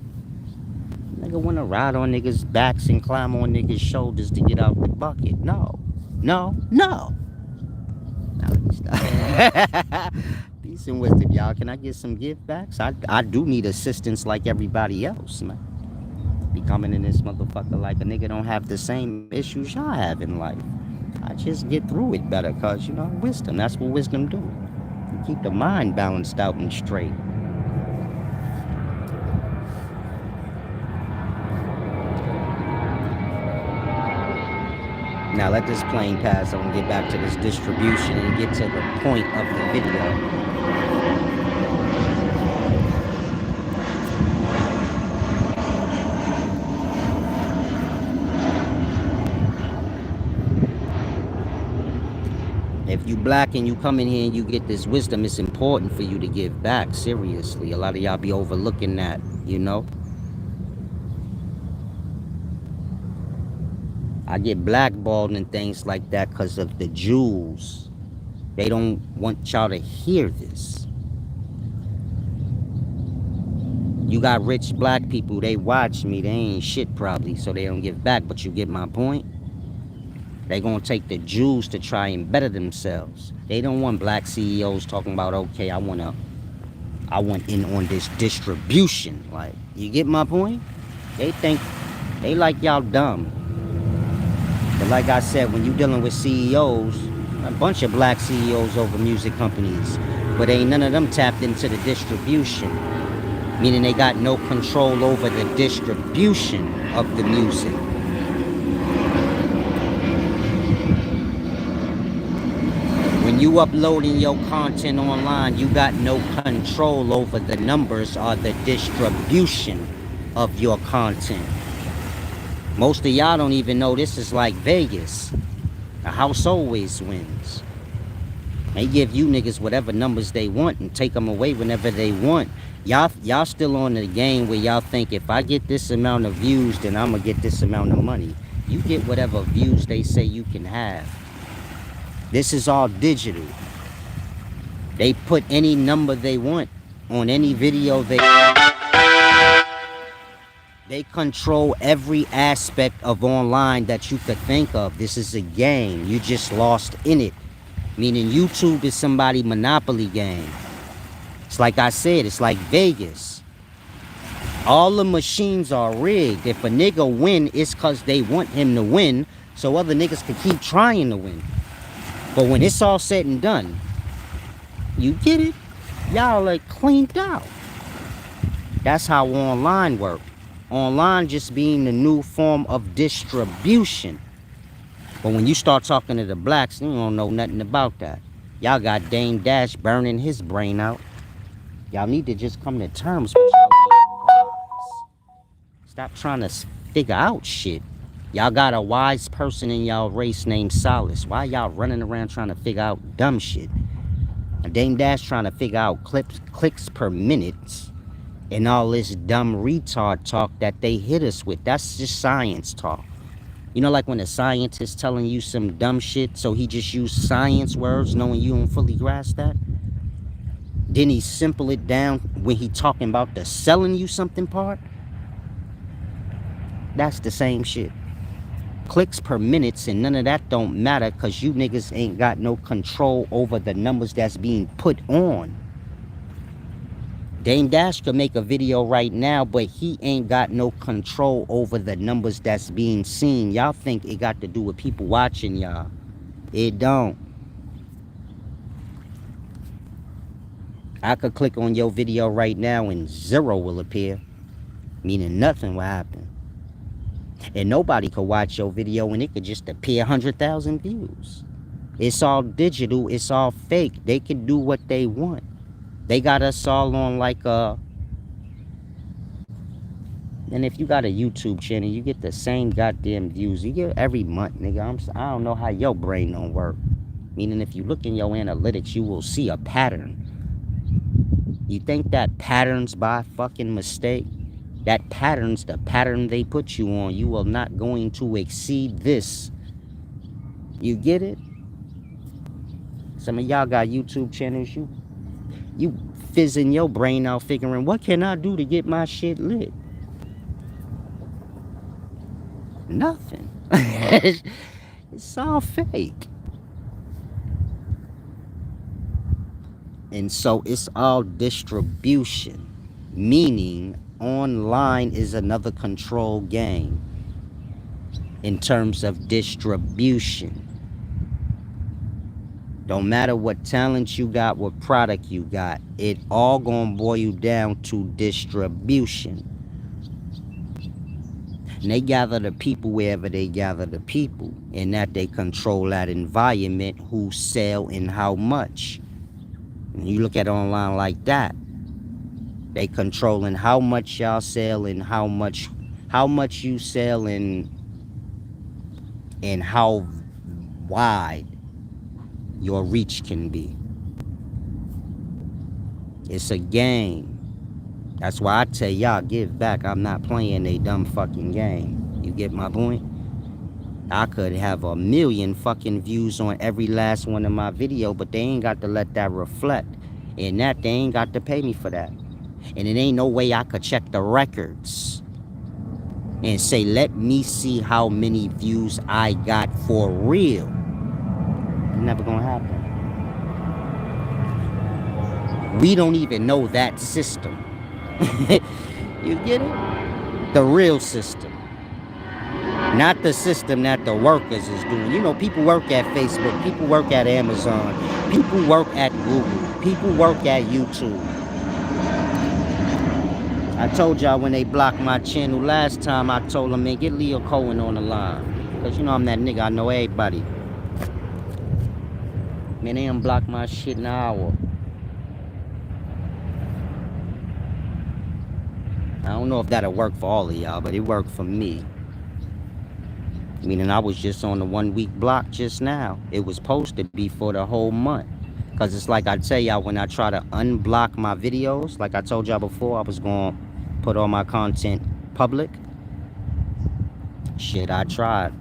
Nigga wanna ride on niggas' backs and climb on niggas' shoulders to get out the bucket. No, no, no. Now let me stop. Peace and wisdom, y'all. Can I get some give backs? I do need assistance like everybody else, man. Be coming in this motherfucker like a nigga don't have the same issues y'all have in life. I just get through it better, cause you know, wisdom, that's what wisdom do. You keep the mind balanced out and straight. Now let this plane pass on and get back to this distribution and get to the point of the video. If you black and you come in here and you get this wisdom, it's important for you to give back, seriously. A lot of y'all be overlooking that, you know? I get blackballed and things like that because of the Jews. They don't want y'all to hear this. You got rich black people, they watch me, they ain't shit probably, so they don't give back, but you get my point? They gonna take the Jews to try and better themselves. They don't want black CEOs talking about, okay, I want in on this distribution. Like, you get my point? They think, they like y'all dumb. But like I said, when you dealing with CEOs, a bunch of black CEOs over music companies, but ain't none of them tapped into the distribution. Meaning they got no control over the distribution of the music. When you uploading your content online, you got no control over the numbers or the distribution of your content. Most of y'all don't even know this is like Vegas. The house always wins. They give you niggas whatever numbers they want and take them away whenever they want. Y'all still on the game where y'all think if I get this amount of views, then I'm gonna get this amount of money. You get whatever views they say you can have. This is all digital. They put any number they want on any video they control every aspect of online that you could think of. This is a game. You just lost in it. Meaning YouTube is somebody's monopoly game. It's like I said, it's like Vegas. All the machines are rigged. If a nigga win, it's cause they want him to win, so other niggas can keep trying to win. But when it's all said and done, you get it? Y'all are cleaned out. That's how online works. Online just being the new form of distribution. But when you start talking to the blacks, you don't know nothing about that. Y'all got Dame Dash burning his brain out. Y'all need to just come to terms with y'all wise. Stop trying to figure out shit. Y'all got a wise person in y'all race named Solace. Why y'all running around trying to figure out dumb shit? And Dame Dash trying to figure out clicks per minute and all this dumb retard talk that they hit us with. That's just science talk. You know, like when a scientist telling you some dumb shit, so he just used science words knowing you don't fully grasp that? Then he simple it down when he talking about the selling you something part? That's the same shit. Clicks per minutes and none of that don't matter because you niggas ain't got no control over the numbers that's being put on. Dame Dash could make a video right now, but he ain't got no control over the numbers that's being seen. Y'all think it got to do with people watching y'all. It don't. I could click on your video right now and 0 will appear, meaning nothing will happen. And nobody could watch your video and it could just appear 100,000 views. It's all digital. It's all fake. They can do what they want. They got us all on like a... And if you got a YouTube channel, you get the same goddamn views. You get every month, nigga. I don't know how your brain don't work. Meaning if you look in your analytics, you will see a pattern. You think that pattern's by fucking mistake? That pattern's the pattern they put you on. You are not going to exceed this. You get it? Some of y'all got YouTube channels. You fizzing your brain out figuring, what can I do to get my shit lit? Nothing. It's all fake. And so it's all distribution, meaning online is another control game in terms of distribution. Don't matter what talent you got, what product you got, it all gonna boil you down to distribution. And they gather the people wherever they gather the people, and that they control that environment, who sell and how much. And you look at it online like that, they controlling how much y'all sell and how much you sell and how wide your reach can be. It's a game. That's why I tell y'all, give back. I'm not playing a dumb fucking game. You get my point? I could have 1 million fucking views on every last one of my video, but they ain't got to let that reflect. And that, they ain't got to pay me for that. And it ain't no way I could check the records and say, let me see how many views I got for real. Never gonna happen. We don't even know that system. You get it? The real system. Not the system that the workers is doing. You know, people work at Facebook. People work at Amazon. People work at Google. People work at YouTube. I told y'all when they blocked my channel last time, I told them, man, get Leo Cohen on the line. Because, you know, I'm that nigga. I know everybody. Man, they unblocked my shit in an hour. I don't know if that'll work for all of y'all, but it worked for me. Meaning I was just on the 1 week block just now. It was supposed to be for the whole month. Because it's like I tell y'all, when I try to unblock my videos, like I told y'all before, I was going to put all my content public. Shit, I tried.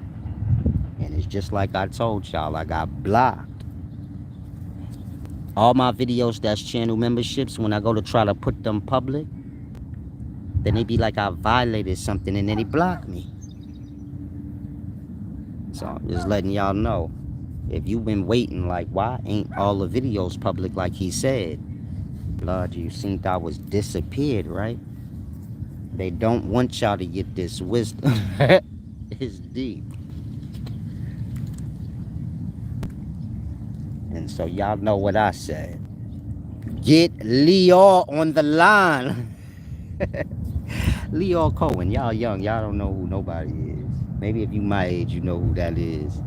And it's just like I told y'all, I got blocked. All my videos that's channel memberships, when I go to try to put them public, then they be like I violated something and then they block me. So I'm just letting y'all know. If you've been waiting, like, why ain't all the videos public like he said? Lord, you seen I was disappeared, right? They don't want y'all to get this wisdom. It's deep. And so y'all know what I said. Get Leo on the line. Leo Cohen, y'all young, y'all don't know who nobody is. Maybe if you my age, you know who that is.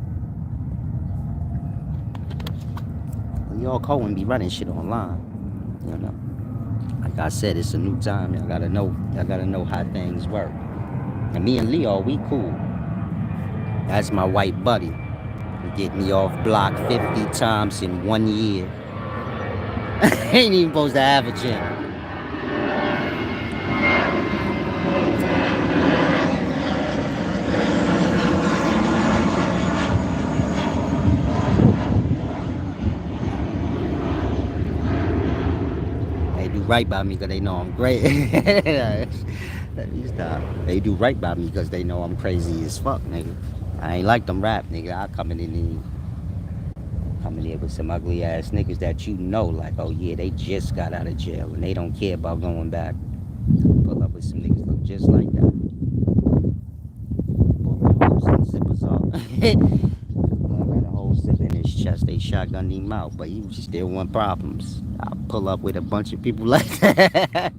Leo Cohen be running shit online, you know. Like I said, it's a new time. Y'all gotta know how things work. And me and Leo, we cool. That's my white buddy. He get me off block 50 times in 1 year. Ain't even supposed to have a channel. Right by me because they know I'm great. Let me stop. They do right by me because they know I'm crazy as fuck, nigga. I ain't like them rap, nigga. I come in and Coming here with some ugly ass niggas that you know, like, oh yeah, they just got out of jail and they don't care about going back. Pull up with some niggas look just like that. Pull some zippers off. Got a whole zip in his chest. They shotgunned him out, but he still want problems. I'll pull up with a bunch of people like that.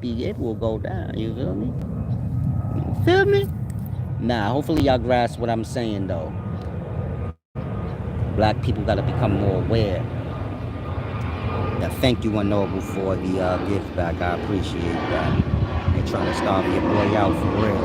It will go down. You feel me? You feel me? Nah, hopefully y'all grasp what I'm saying though. Black people gotta become more aware. Yeah, thank you, Unknowable, for the gift back. I appreciate that. They're trying to starve your boy out for real.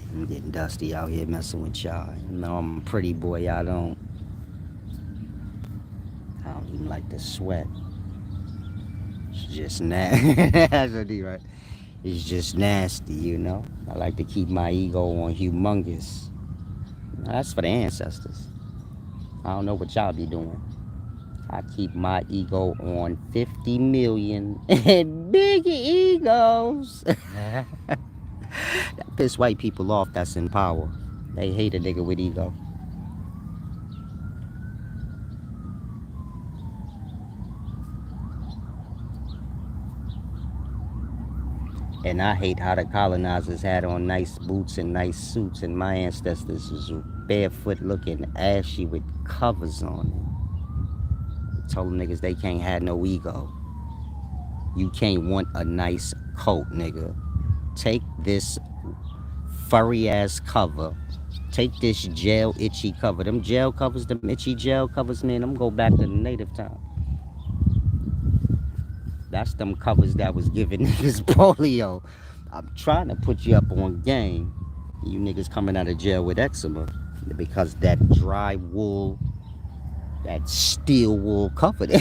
I'm getting dusty out here messing with y'all. You know I'm a pretty boy. I don't even like to sweat. It's just nasty. That's what he right. It's just nasty, you know. I like to keep my ego on humongous. That's for the ancestors. I don't know what y'all be doing. I keep my ego on 50 million big egos. That piss white people off that's in power. They hate a nigga with ego. And I hate how the colonizers had on nice boots and nice suits, and my ancestors was barefoot looking ashy with covers on it. Told them niggas they can't have no ego. You can't want a nice coat, nigga. Take this furry ass cover. Take this jail itchy cover. Them jail covers, them itchy jail covers, man, them go back to the native time. That's them covers that was giving niggas polio. I'm trying to put you up on game. You niggas coming out of jail with eczema because that dry wool, that steel wool cover that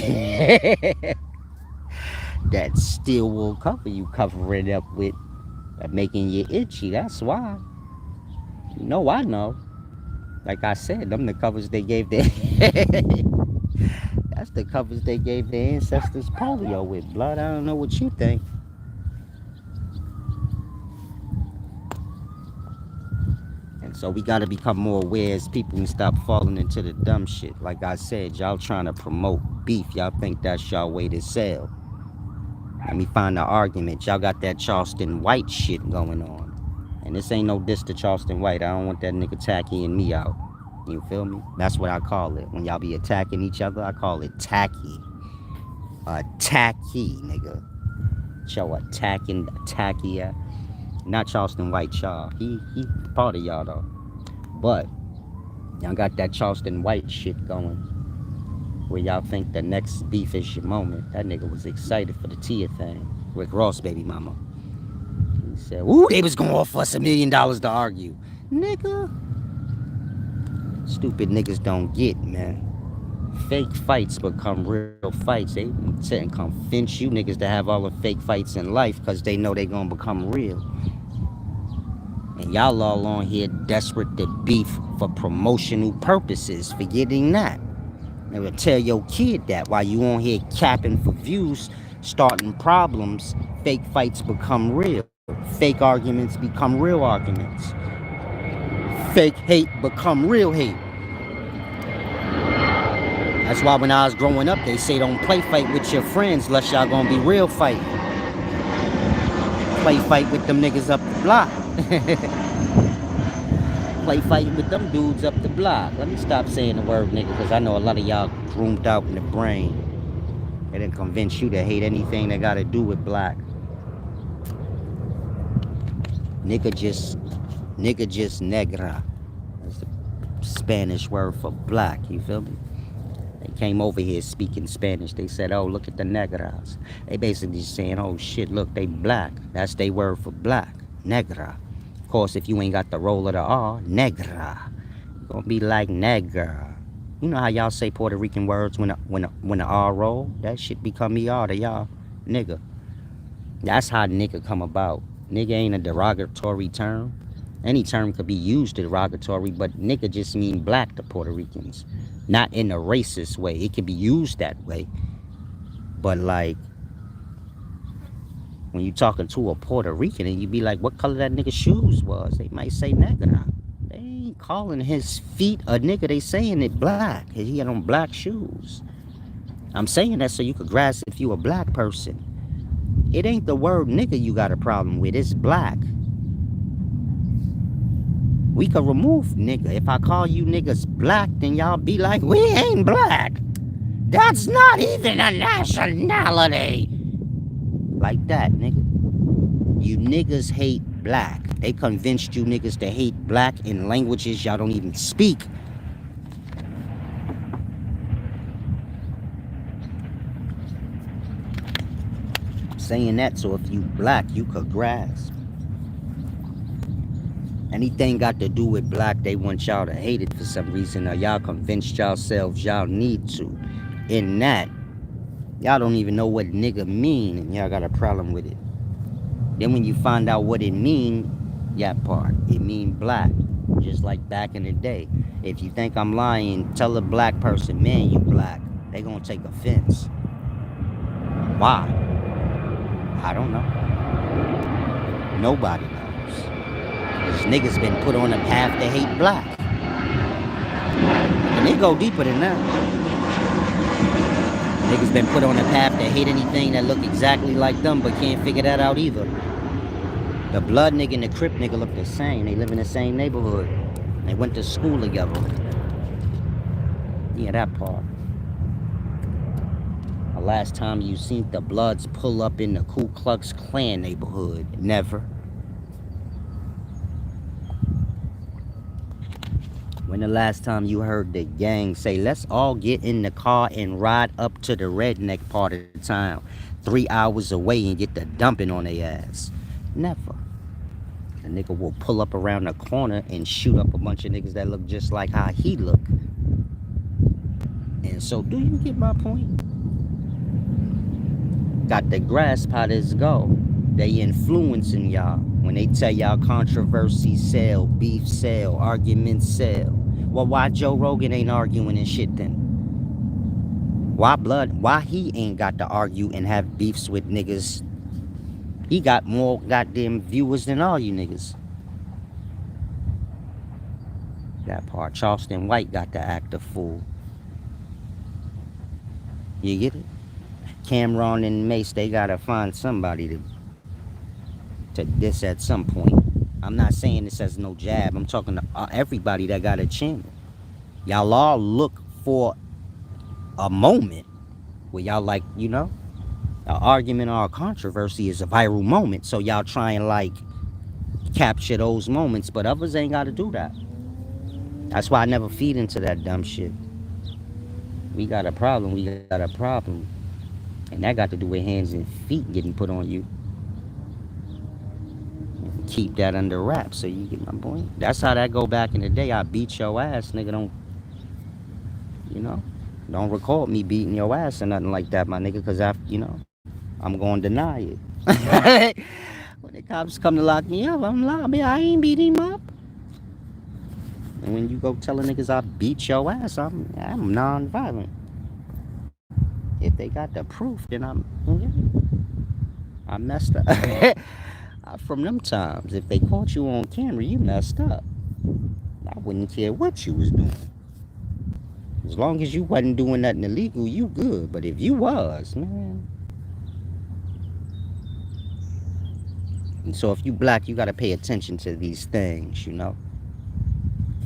steel wool cover you cover it up with, making you itchy. That's why. You know I know. Like I said, them the covers they gave their that's the covers they gave their ancestors polio with. Blood, I don't know what you think. And so we gotta become more aware as people and stop falling into the dumb shit. Like I said, y'all trying to promote beef. Y'all think that's y'all way to sell. Let me find the argument. Y'all got that Charleston White shit going on. And this ain't no diss to Charleston White. I don't want that nigga tackying me out. You feel me? That's what I call it. When y'all be attacking each other, I call it tacky. Tacky, nigga. Show attacking, tacky. Not Charleston White, y'all. He part of y'all, though. But y'all got that Charleston White shit going. Where y'all think the next beef is your moment. That nigga was excited for the Tia thing. Rick Ross, baby mama. He said, ooh, they was gonna offer us $1 million to argue. Nigga. Stupid niggas don't get, man. Fake fights become real fights. They sit and convince you niggas to have all the fake fights in life because they know they gonna become real. And y'all all on here desperate to beef for promotional purposes, forgetting that. They will tell your kid that while you on here capping for views, starting problems, fake fights become real. Fake arguments become real arguments. Fake hate become real hate. That's why when I was growing up, they say don't play fight with your friends unless y'all gonna be real fighting. Play fight with them niggas up the block. Play fight with them dudes up the block. Let me stop saying the word nigga, because I know a lot of y'all groomed out in the brain. They didn't convince you to hate anything that got to do with black. Nigga just negra. That's the Spanish word for black, you feel me? They came over here speaking Spanish. They said, oh, look at the negras. They basically saying, oh shit, look, they black. That's their word for black, negra. Of course, if you ain't got the roll of the R, negra. You're gonna be like negra. You know how y'all say Puerto Rican words when the R roll? That shit become ER to y'all. Nigga. That's how nigga come about. Nigga ain't a derogatory term. Any term could be used derogatory, but nigga just mean black to Puerto Ricans. Not in a racist way. It can be used that way. But like, when you talking to a Puerto Rican and you be like, what color that nigga's shoes was? They might say nigga. They ain't calling his feet a nigga. They saying it black. He had on black shoes. I'm saying that so you could grasp if you a black person. It ain't the word nigga you got a problem with. It's black. We could remove nigga. If I call you niggas black, then y'all be like, we ain't black. That's not even a nationality. Like that, nigga. You niggas hate black. They convinced you niggas to hate black in languages y'all don't even speak. I'm saying that so if you black, you could grasp. Anything got to do with black, they want y'all to hate it for some reason, or y'all convinced yourselves y'all need to. In that, y'all don't even know what nigga mean, and y'all got a problem with it. Then when you find out what it mean, it mean black. Just like back in the day. If you think I'm lying, tell a black person, man, you black. They gonna take offense. Why? I don't know. Nobody knows. These niggas been put on a path to hate black. And they go deeper than that. Niggas been put on a path to hate anything that look exactly like them, but can't figure that out either. The blood nigga and the Crip nigga look the same. They live in the same neighborhood. They went to school together. Yeah, that part. The last time you seen the Bloods pull up in the Ku Klux Klan neighborhood? Never. When the last time you heard the gang say, let's all get in the car and ride up to the redneck part of the town, 3 hours away, and get the dumping on their ass? Never. A nigga will pull up around the corner and shoot up a bunch of niggas that look just like how he look. And so, do you get my point? Got to grasp how this go. They influencing y'all. When they tell y'all controversy sell, beef sell, arguments sell. Well, why Joe Rogan ain't arguing and shit then? Why he ain't got to argue and have beefs with niggas? He got more goddamn viewers than all you niggas. That part. Charleston White got to act a fool. You get it? Cameron and Mace, they gotta find somebody to diss at some point. I'm not saying this as no jab. I'm talking to everybody that got a channel. Y'all all look for a moment where y'all like, you know, an argument or a controversy is a viral moment. So y'all try and like capture those moments, but others ain't gotta do that. That's why I never feed into that dumb shit. We got a problem. And that got to do with hands and feet getting put on you. Keep that under wraps, so you get my point. That's how that go back in the day. I beat your ass, nigga. Don't record me beating your ass or nothing like that, my nigga, because I'm going to deny it. When the cops come to lock me up, I ain't beat him up. And when you go telling niggas I beat your ass, I'm non-violent. If they got the proof, then I messed up. From them times, if they caught you on camera, you messed up. I wouldn't care what you was doing. As long as you wasn't doing nothing illegal, you good. But if you was, man. And so if you black, you got to pay attention to these things, you know.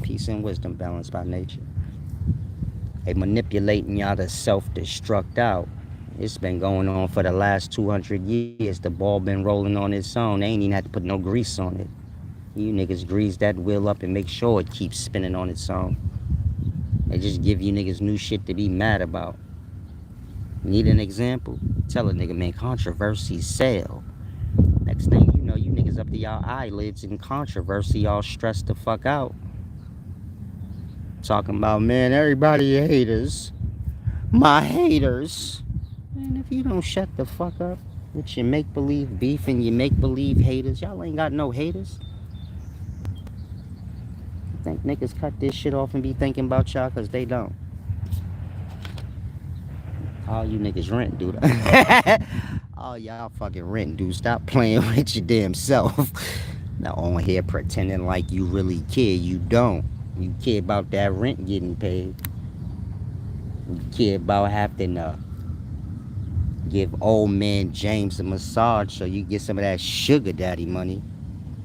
Peace and wisdom balanced by nature. They manipulating y'all to self-destruct out. It's been going on for the last 200 years. The ball been rolling on its own. They ain't even had to put no grease on it. You niggas grease that wheel up and make sure it keeps spinning on its own. They just give you niggas new shit to be mad about. Need an example? Tell a nigga, man, controversy sell. Next thing you know, you niggas up to y'all eyelids in controversy, all stressed the fuck out. Talking about, man, everybody haters. My haters. Man, if you don't shut the fuck up with your make-believe beef and your make-believe haters, y'all ain't got no haters. You think niggas cut this shit off and be thinking about y'all? Because they don't. All you niggas rent, dude. All y'all fucking rent, dude. Stop playing with your damn self. Now on here pretending like you really care. You don't. You care about that rent getting paid. You care about having to give old man James a massage so you get some of that sugar daddy money.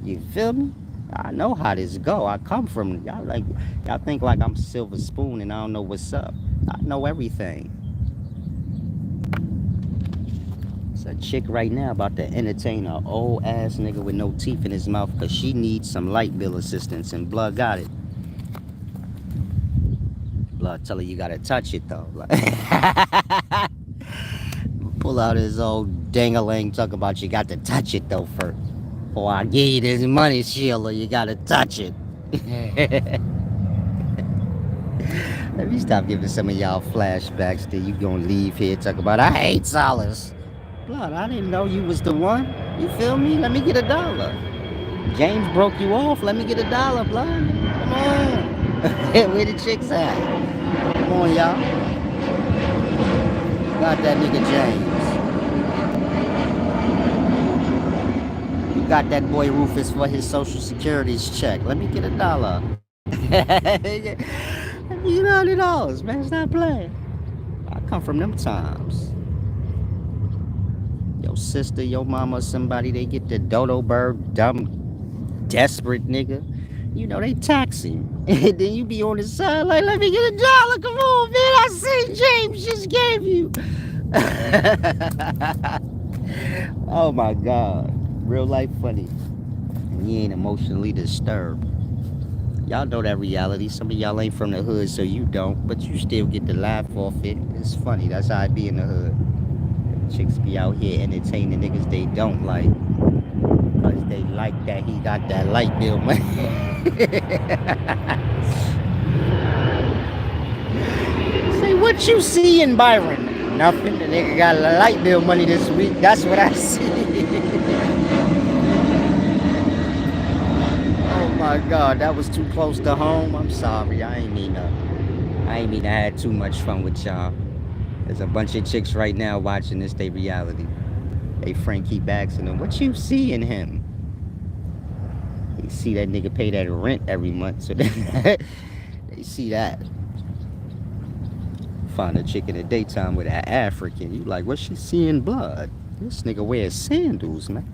You feel me? I know how this go. I come from y'all think like I'm silver spoon and I don't know what's up. I know everything. It's a chick right now about to entertain a old ass nigga with no teeth in his mouth because she needs some light bill assistance and Blood got it. Blood tell her you gotta touch it though. Pull out his old dang-a-lang, talk about you got to touch it though first. Or I give you this money, Sheila, you gotta touch it. Let me stop giving some of y'all flashbacks that you gonna leave here talk about I hate Solace. Blood, I didn't know you was the one. You feel me? Let me get $1. James broke you off. Let me get $1, blood. Come on. Where the chicks at? Come on, y'all. Got that nigga James. You got that boy Rufus for his social security's check. Let me get $1. You know $100, man. Stop playing. I come from them times. Your sister, your mama, somebody, they get the dodo bird, dumb, desperate nigga. You know, they tax him. And then you be on the side like, let me get $1. Come on, man. I see James just gave you. Oh, my God. Real life funny. And you ain't emotionally disturbed. Y'all know that reality. Some of y'all ain't from the hood, so you don't. But you still get to laugh off it. It's funny. That's how I be in the hood. Chicks be out here entertaining niggas they don't like. Because they like that he got that light bill money. Say, what you see in Byron? Nothing. The nigga got light bill money this week. That's what I see. Oh my God, that was too close to home. I'm sorry. I ain't mean to have too much fun with y'all. There's a bunch of chicks right now watching this, they reality. They friend keep asking them, what you see in him? They see that nigga pay that rent every month, so they see that. Find a chick in the daytime with an African. You like, what's she seeing blood? This nigga wears sandals, man.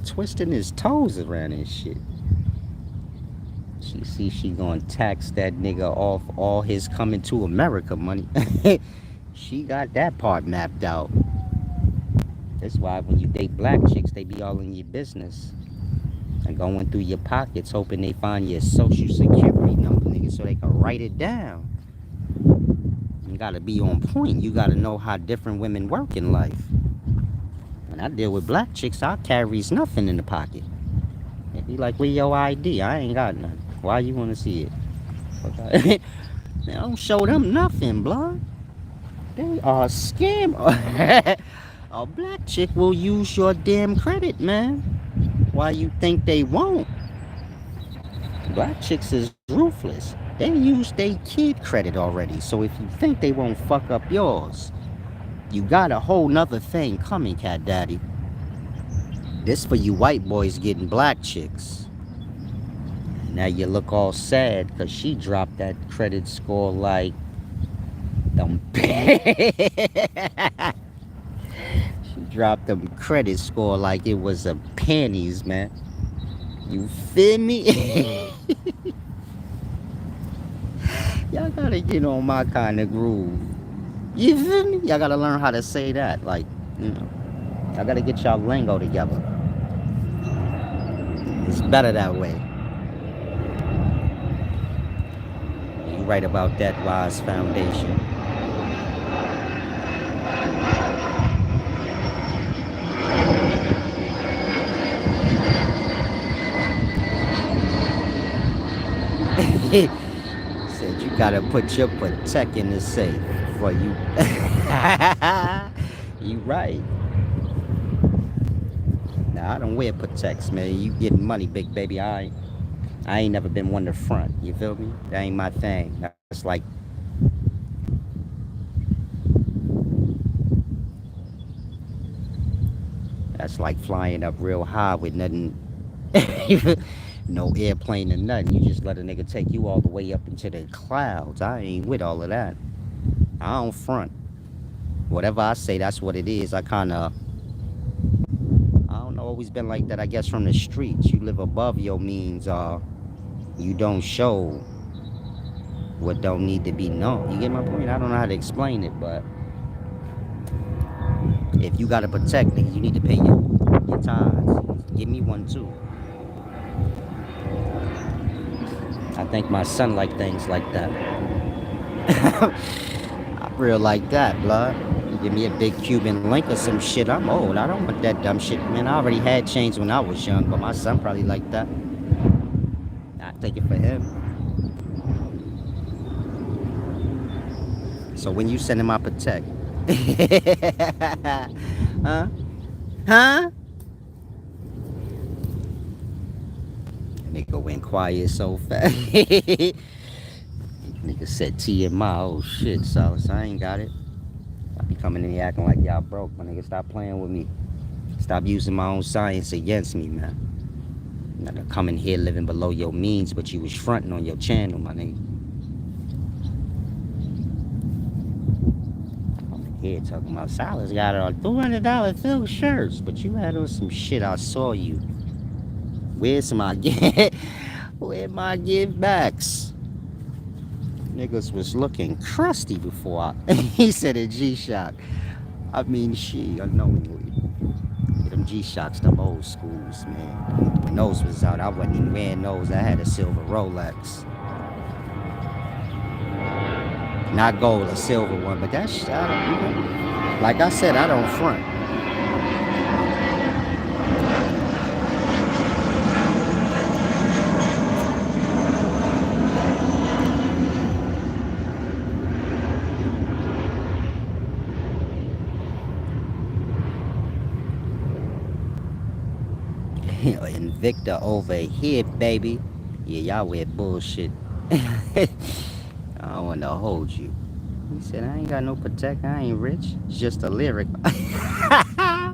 Twisting his toes around and shit. She see she gonna tax that nigga off all his coming to America money. She got that part mapped out. That's why when you date black chicks, they be all in your business. And going through your pockets, hoping they find your social security number, nigga, so they can write it down. You gotta be on point. You gotta know how different women work in life. When I deal with black chicks, I carries nothing in the pocket. They be like, where your ID? I ain't got nothing. Why you wanna see it? Okay. They don't show them nothing, blood. They are scam. A black chick will use your damn credit, man. Why you think they won't? Black chicks is ruthless. They use their kid credit already. So if you think they won't fuck up yours, you got a whole nother thing coming, cat daddy. This for you white boys getting black chicks. Now you look all sad because she dropped that credit score like them. She dropped them credit score like it was a panties, man. You feel me? Y'all gotta get on my kind of groove. You feel me? Y'all gotta learn how to say that. Like, you know, y'all gotta get y'all lingo together. It's better that way. You right about that, Wise Foundation. Said You gotta put your protect in the safe for you. You right. Nah, I don't wear protects, man. You getting money, big baby. I ain't never been one to front. You feel me? That ain't my thing. That's like flying up real high with nothing, no airplane or nothing. You just let a nigga take you all the way up into the clouds. I ain't with all of that. I don't front. Whatever I say, that's what it is. I don't know, always been like that, I guess, from the streets. You live above your means, you don't show what don't need to be known. You get my point? I don't know how to explain it, but if you gotta protect niggas, you need to pay your tithes. Give me one too. I think my son like things like that. I real like that, blood. You give me a big Cuban link or some shit, I'm old. I don't want that dumb shit, man. I already had change when I was young, but my son probably like that. I take it for him. So when you send him my protect, huh? Huh? Nigga went quiet so fast. Nigga said TMI. Oh shit, so I ain't got it. I be coming in here acting like y'all broke, my nigga. Stop playing with me. Stop using my own science against me, man. You gotta come in here living below your means, but you was fronting on your channel, my nigga. I'm in here talking about Silas got it on $200 Phil shirts, but you had on some shit. I saw you. Where's my where my give backs? Niggas was looking crusty before he said a G-Shock. I mean, she unknowingly. Them G-Shocks, them old schools, man. When those was out, I wasn't even wearing those. I had a silver Rolex. Not gold, a silver one, but that shit, like I said, I don't front. Invicta over here, baby. Yeah, y'all wear bullshit. I don't want to hold you. He said, I ain't got no protect. I ain't rich. It's just a lyric. I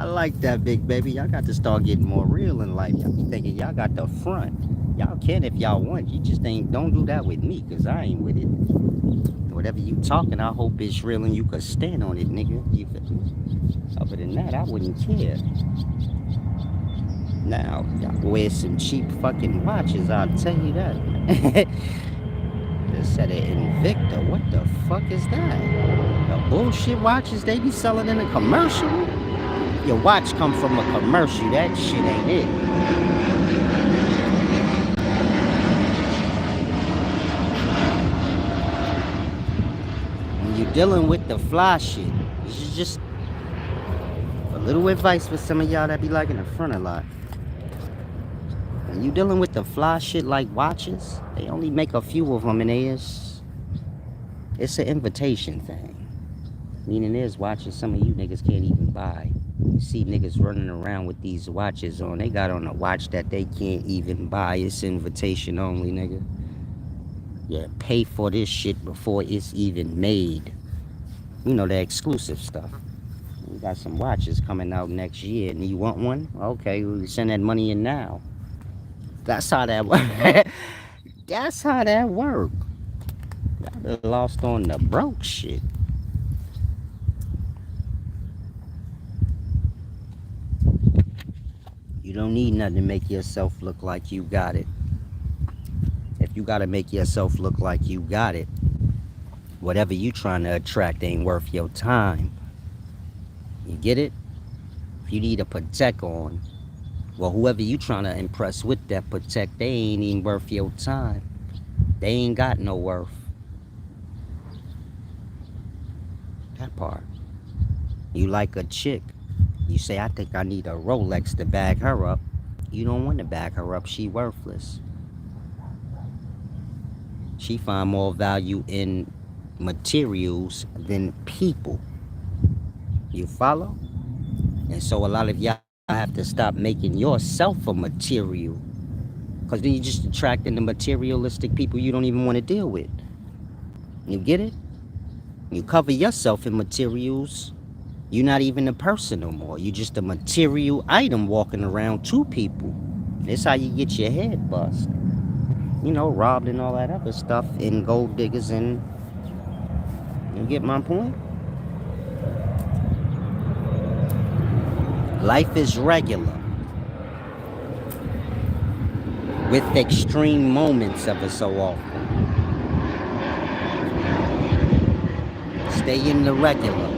like that, big baby. Y'all got to start getting more real in life. Y'all be thinking y'all got the front. Y'all can if y'all want. You just ain't, don't do that with me, because I ain't with it. Whatever you talking, I hope it's real and you could stand on it, nigga. Other than that, I wouldn't care. Now, y'all wear some cheap fucking watches, I'll tell you that. Just said it Invicta. What the fuck is that? The bullshit watches they be selling in a commercial? Your watch come from a commercial. That shit ain't it. When you're dealing with the fly shit, this is just a little advice for some of y'all that be liking the front a lot. When you dealing with the fly shit like watches, they only make a few of them, and it's an invitation thing. Meaning there's watches some of you niggas can't even buy. You see niggas running around with these watches on. They got on a watch that they can't even buy. It's invitation only, nigga. Yeah, pay for this shit before it's even made. You know, the exclusive stuff. We got some watches coming out next year, and you want one? Okay, we'll send that money in now. That's how that works. That's how that work. Y'all lost on the broke shit. You don't need nothing to make yourself look like you got it. If you gotta make yourself look like you got it, whatever you trying to attract ain't worth your time. You get it? If you need a protect on, well, whoever you trying to impress with that protect, they ain't even worth your time. They ain't got no worth. That part. You like a chick. You say, I think I need a Rolex to bag her up. You don't want to bag her up. She worthless. She find more value in materials than people. You follow? And so a lot of y'all have to stop making yourself a material. Because then you're just attracting the materialistic people you don't even want to deal with. You get it? You cover yourself in materials. You're not even a person no more. You're just a material item walking around to people. That's how you get your head bust. You know, robbed and all that other stuff, and gold diggers, and you get my point? Life is regular, with extreme moments of it so often. Stay in the regular.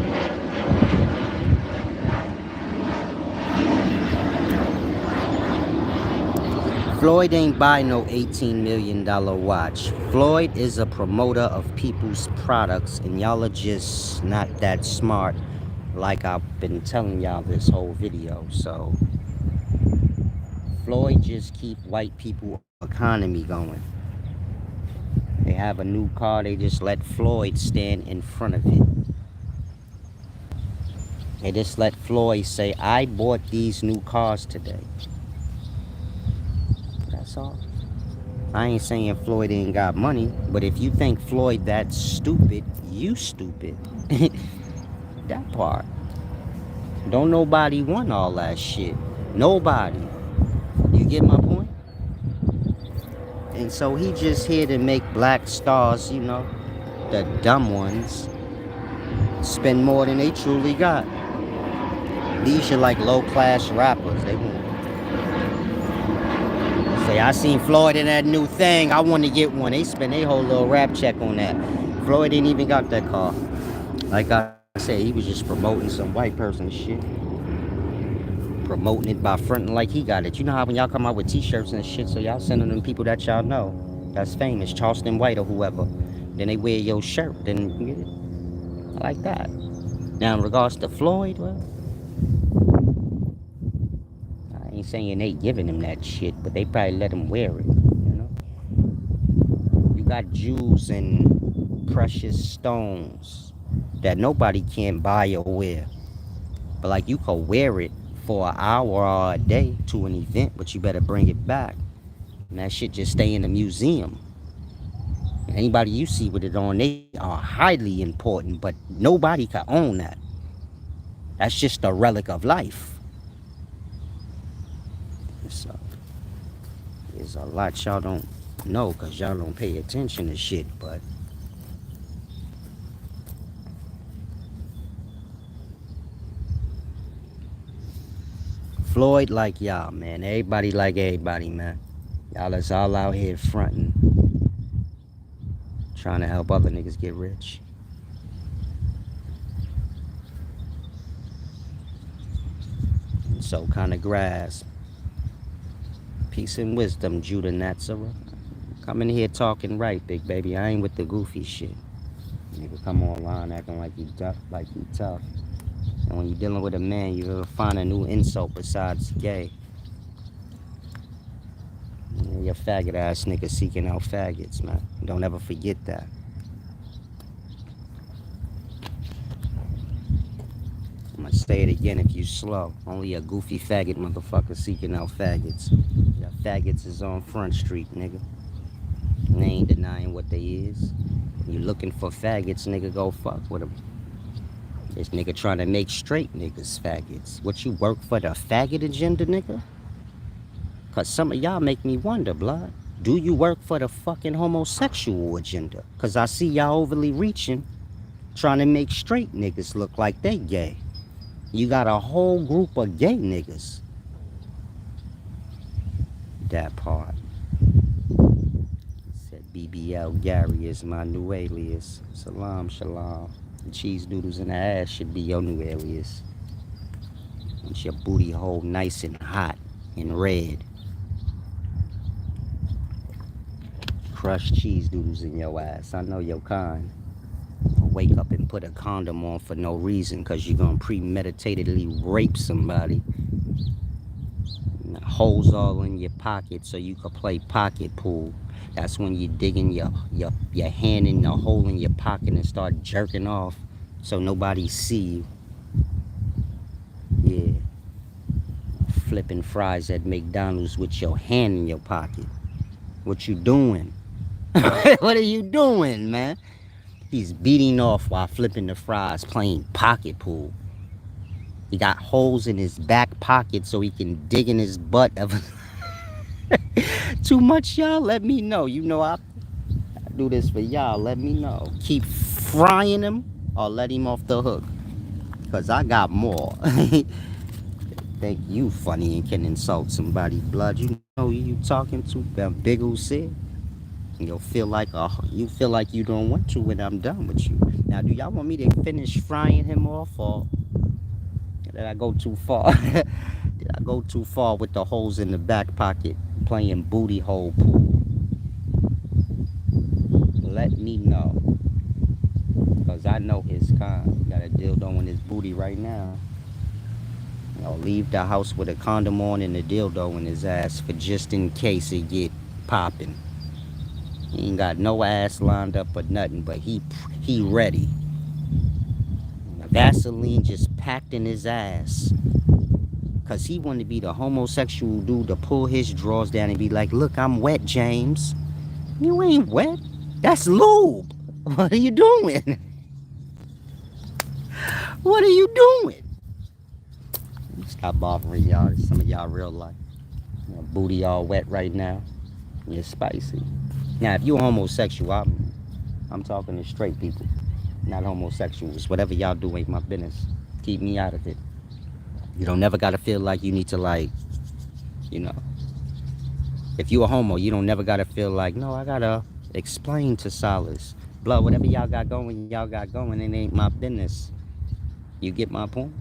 Floyd ain't buy no $18 million watch. Floyd is a promoter of people's products, and y'all are just not that smart, like I've been telling y'all this whole video. So Floyd just keep white people economy going. They have a new car, they just let Floyd stand in front of it. They just let Floyd say, I bought these new cars today. That's all. I ain't saying Floyd ain't got money, but if you think Floyd that stupid, you stupid. That part. Don't nobody want all that shit. Nobody. You get my point? And so he just here to make black stars, you know, the dumb ones, spend more than they truly got. These are like low-class rappers. They won't say, I seen Floyd in that new thing, I want to get one. They spend their whole little rap check on that. Floyd ain't even got that car. Like I said, he was just promoting some white person shit. Promoting it by fronting like he got it. You know how when y'all come out with t-shirts and shit, so y'all sending them people that y'all know that's famous, Charleston White or whoever. Then they wear your shirt. Then you get it? I like that. Now in regards to Floyd, well, I ain't saying they giving him that shit, but they probably let him wear it, you know? You got jewels and precious stones that nobody can buy or wear. But like you could wear it for an hour or a day to an event, but you better bring it back. And that shit just stay in the museum. And anybody you see with it on, they are highly important, but nobody can own that. That's just a relic of life. So there's a lot y'all don't know because y'all don't pay attention to shit, but Floyd like y'all, man. Everybody like everybody, man. Y'all is all out here fronting, trying to help other niggas get rich. And so kind of grasp. Peace and wisdom, Judah Natsara. Come in here talking right, big baby. I ain't with the goofy shit. Nigga come online acting like you tough, And when you're dealing with a man, you ever find a new insult besides gay. You're faggot ass nigga seeking out faggots, man. Don't ever forget that. I'm gonna say it again if you slow. Only a goofy faggot motherfucker seeking out faggots. Yeah, faggots is on Front Street, nigga. And they ain't denying what they is. You looking for faggots, nigga, go fuck with them. This nigga trying to make straight niggas faggots. What, you work for the faggot agenda, nigga? Cause some of y'all make me wonder, blood. Do you work for the fucking homosexual agenda? Cause I see y'all overly reaching, trying to make straight niggas look like they gay. You got a whole group of gay niggas. That part. Said BBL Gary is my new alias. Salam, shalom. The cheese noodles in the ass should be your new alias. Want your booty hole nice and hot and red. Crushed cheese noodles in your ass. I know your kind. Wake up and put a condom on for no reason because you're going to premeditatedly rape somebody. Holes all in your pocket so you can play pocket pool. That's when you digging your hand in the hole in your pocket and start jerking off so nobody see you. Yeah. Flipping fries at McDonald's with your hand in your pocket. What you doing? What are you doing, man? He's beating off while flipping the fries, playing pocket pool. He got holes in his back pocket so he can dig in his butt. Too much, y'all? Let me know. You know I do this for y'all. Let me know. Keep frying him or let him off the hook. Because I got more. Think you funny and can insult somebody, blood. You know who you talking to? That big old said. You'll feel like you feel like you don't want to when I'm done with you. Now, do y'all want me to finish frying him off, or did I go too far? Did I go too far with the holes in the back pocket playing booty hole pool? Let me know, cause I know his kind. Got a dildo in his booty right now. I'll leave the house with a condom on and a dildo in his ass for just in case it get popping. He ain't got no ass lined up or nothing, but he ready. Vaseline just packed in his ass. Cause he wanted to be the homosexual dude to pull his drawers down and be like, look, I'm wet, James. You ain't wet. That's lube. What are you doing? What are you doing? Stop bothering y'all. Some of y'all real life. Your booty all wet right now. You're spicy. Now, if you're homosexual, I'm talking to straight people, not homosexuals. Whatever y'all do ain't my business. Keep me out of it. You don't never gotta feel like you need to, like, you know. If you a homo, you don't never gotta feel like, no, I gotta explain to Solace. Blood, whatever y'all got going, it ain't my business. You get my point?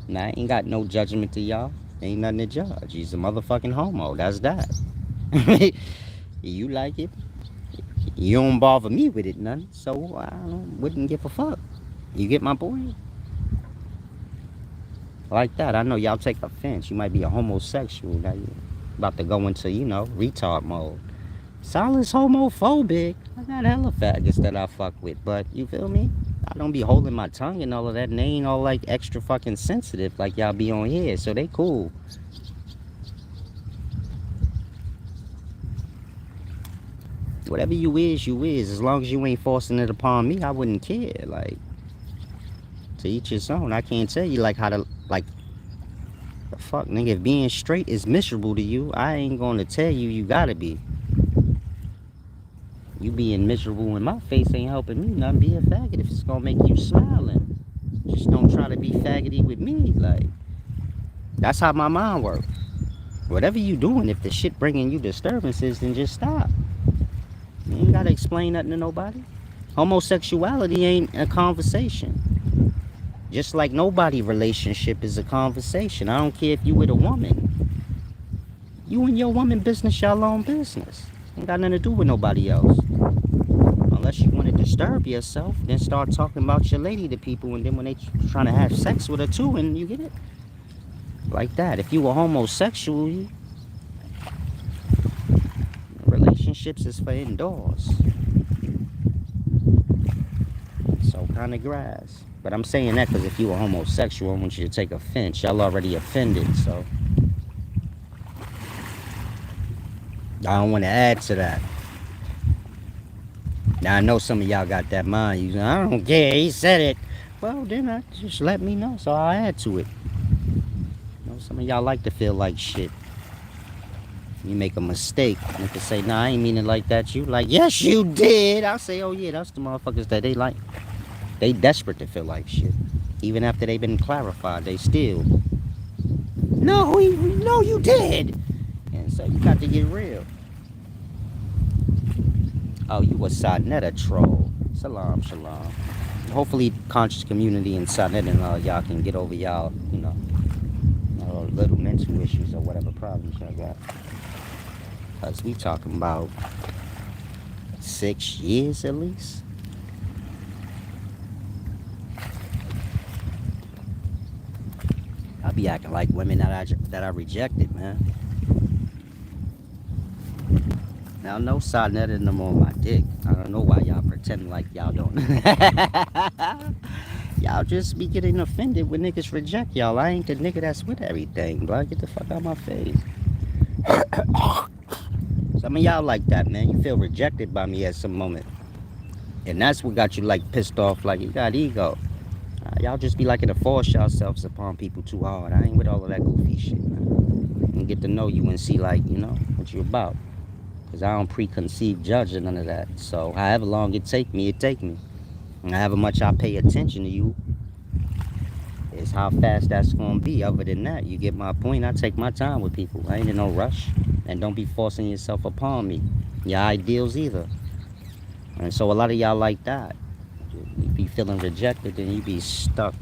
Now, I ain't got no judgment to y'all. Ain't nothing to judge. He's a motherfucking homo. That's that. You like it? You don't bother me with it none. So I wouldn't give a fuck. You get my point? Like that. I know y'all take offense. You might be a homosexual. Now you about to go into, retard mode. Silence homophobic. I got hella faggots that I fuck with. But you feel me? I don't be holding my tongue and all of that. And they ain't all like extra fucking sensitive like y'all be on here. So they cool. Whatever you is, you is. As long as you ain't forcing it upon me, I wouldn't care. Like, to each his own. I can't tell you like how to, like, the fuck, nigga. If being straight is miserable to you, I ain't gonna tell you you gotta be. You being miserable in my face ain't helping me nothing. Be a faggot if it's gonna make you smiling. Just don't try to be faggoty with me. Like, that's how my mind works. Whatever you doing, if the shit bringing you disturbances, then just stop. You ain't gotta explain nothing to nobody. Homosexuality ain't a conversation. Just like nobody relationship is a conversation. I don't care if you with a woman. You and your woman business, y'all own business. Ain't got nothing to do with nobody else. Unless you want to disturb yourself, then start talking about your lady to people, and then when they trying to have sex with her too, and you get it? Like that. If you a homosexual, relationships is for indoors. So kind of grass. But I'm saying that because if you a homosexual, I want you to take offense. Y'all already offended, so I don't want to add to that. Now I know some of y'all got that mind. You say, I don't care, he said it. Well, then just let me know, so I'll add to it. You know, some of y'all like to feel like shit. You make a mistake, and if they say, nah, I ain't mean it like that, you like, yes, you did. I'll say, oh yeah, that's the motherfuckers that they like. They desperate to feel like shit. Even after they've been clarified, they still, no, you did. And so you got to get real. Oh, you a Sonetta troll. Salam, shalom. Hopefully, conscious community in Sonetta and y'all can get over y'all, little mental issues or whatever problems y'all got. Because we talking about 6 years at least. I be acting like women that I rejected, man. Y'all know Sonetta no more on my dick. I don't know why y'all pretend like y'all don't. Y'all just be getting offended when niggas reject y'all. I ain't the nigga that's with everything, bro. Get the fuck out of my face. Some of y'all like that, man. You feel rejected by me at some moment. And that's what got you like pissed off, like you got ego. Y'all just be liking to force yourselves upon people too hard. I ain't with all of that goofy shit, man. And get to know you and see, like, you know, what you about. Because I don't preconceive judge or none of that. So however long it take me, it take me. And however much I pay attention to you is how fast that's going to be. Other than that, you get my point. I take my time with people. I ain't in no rush. And don't be forcing yourself upon me. Your ideals either. And so a lot of y'all like that. You be feeling rejected, then you be stuck,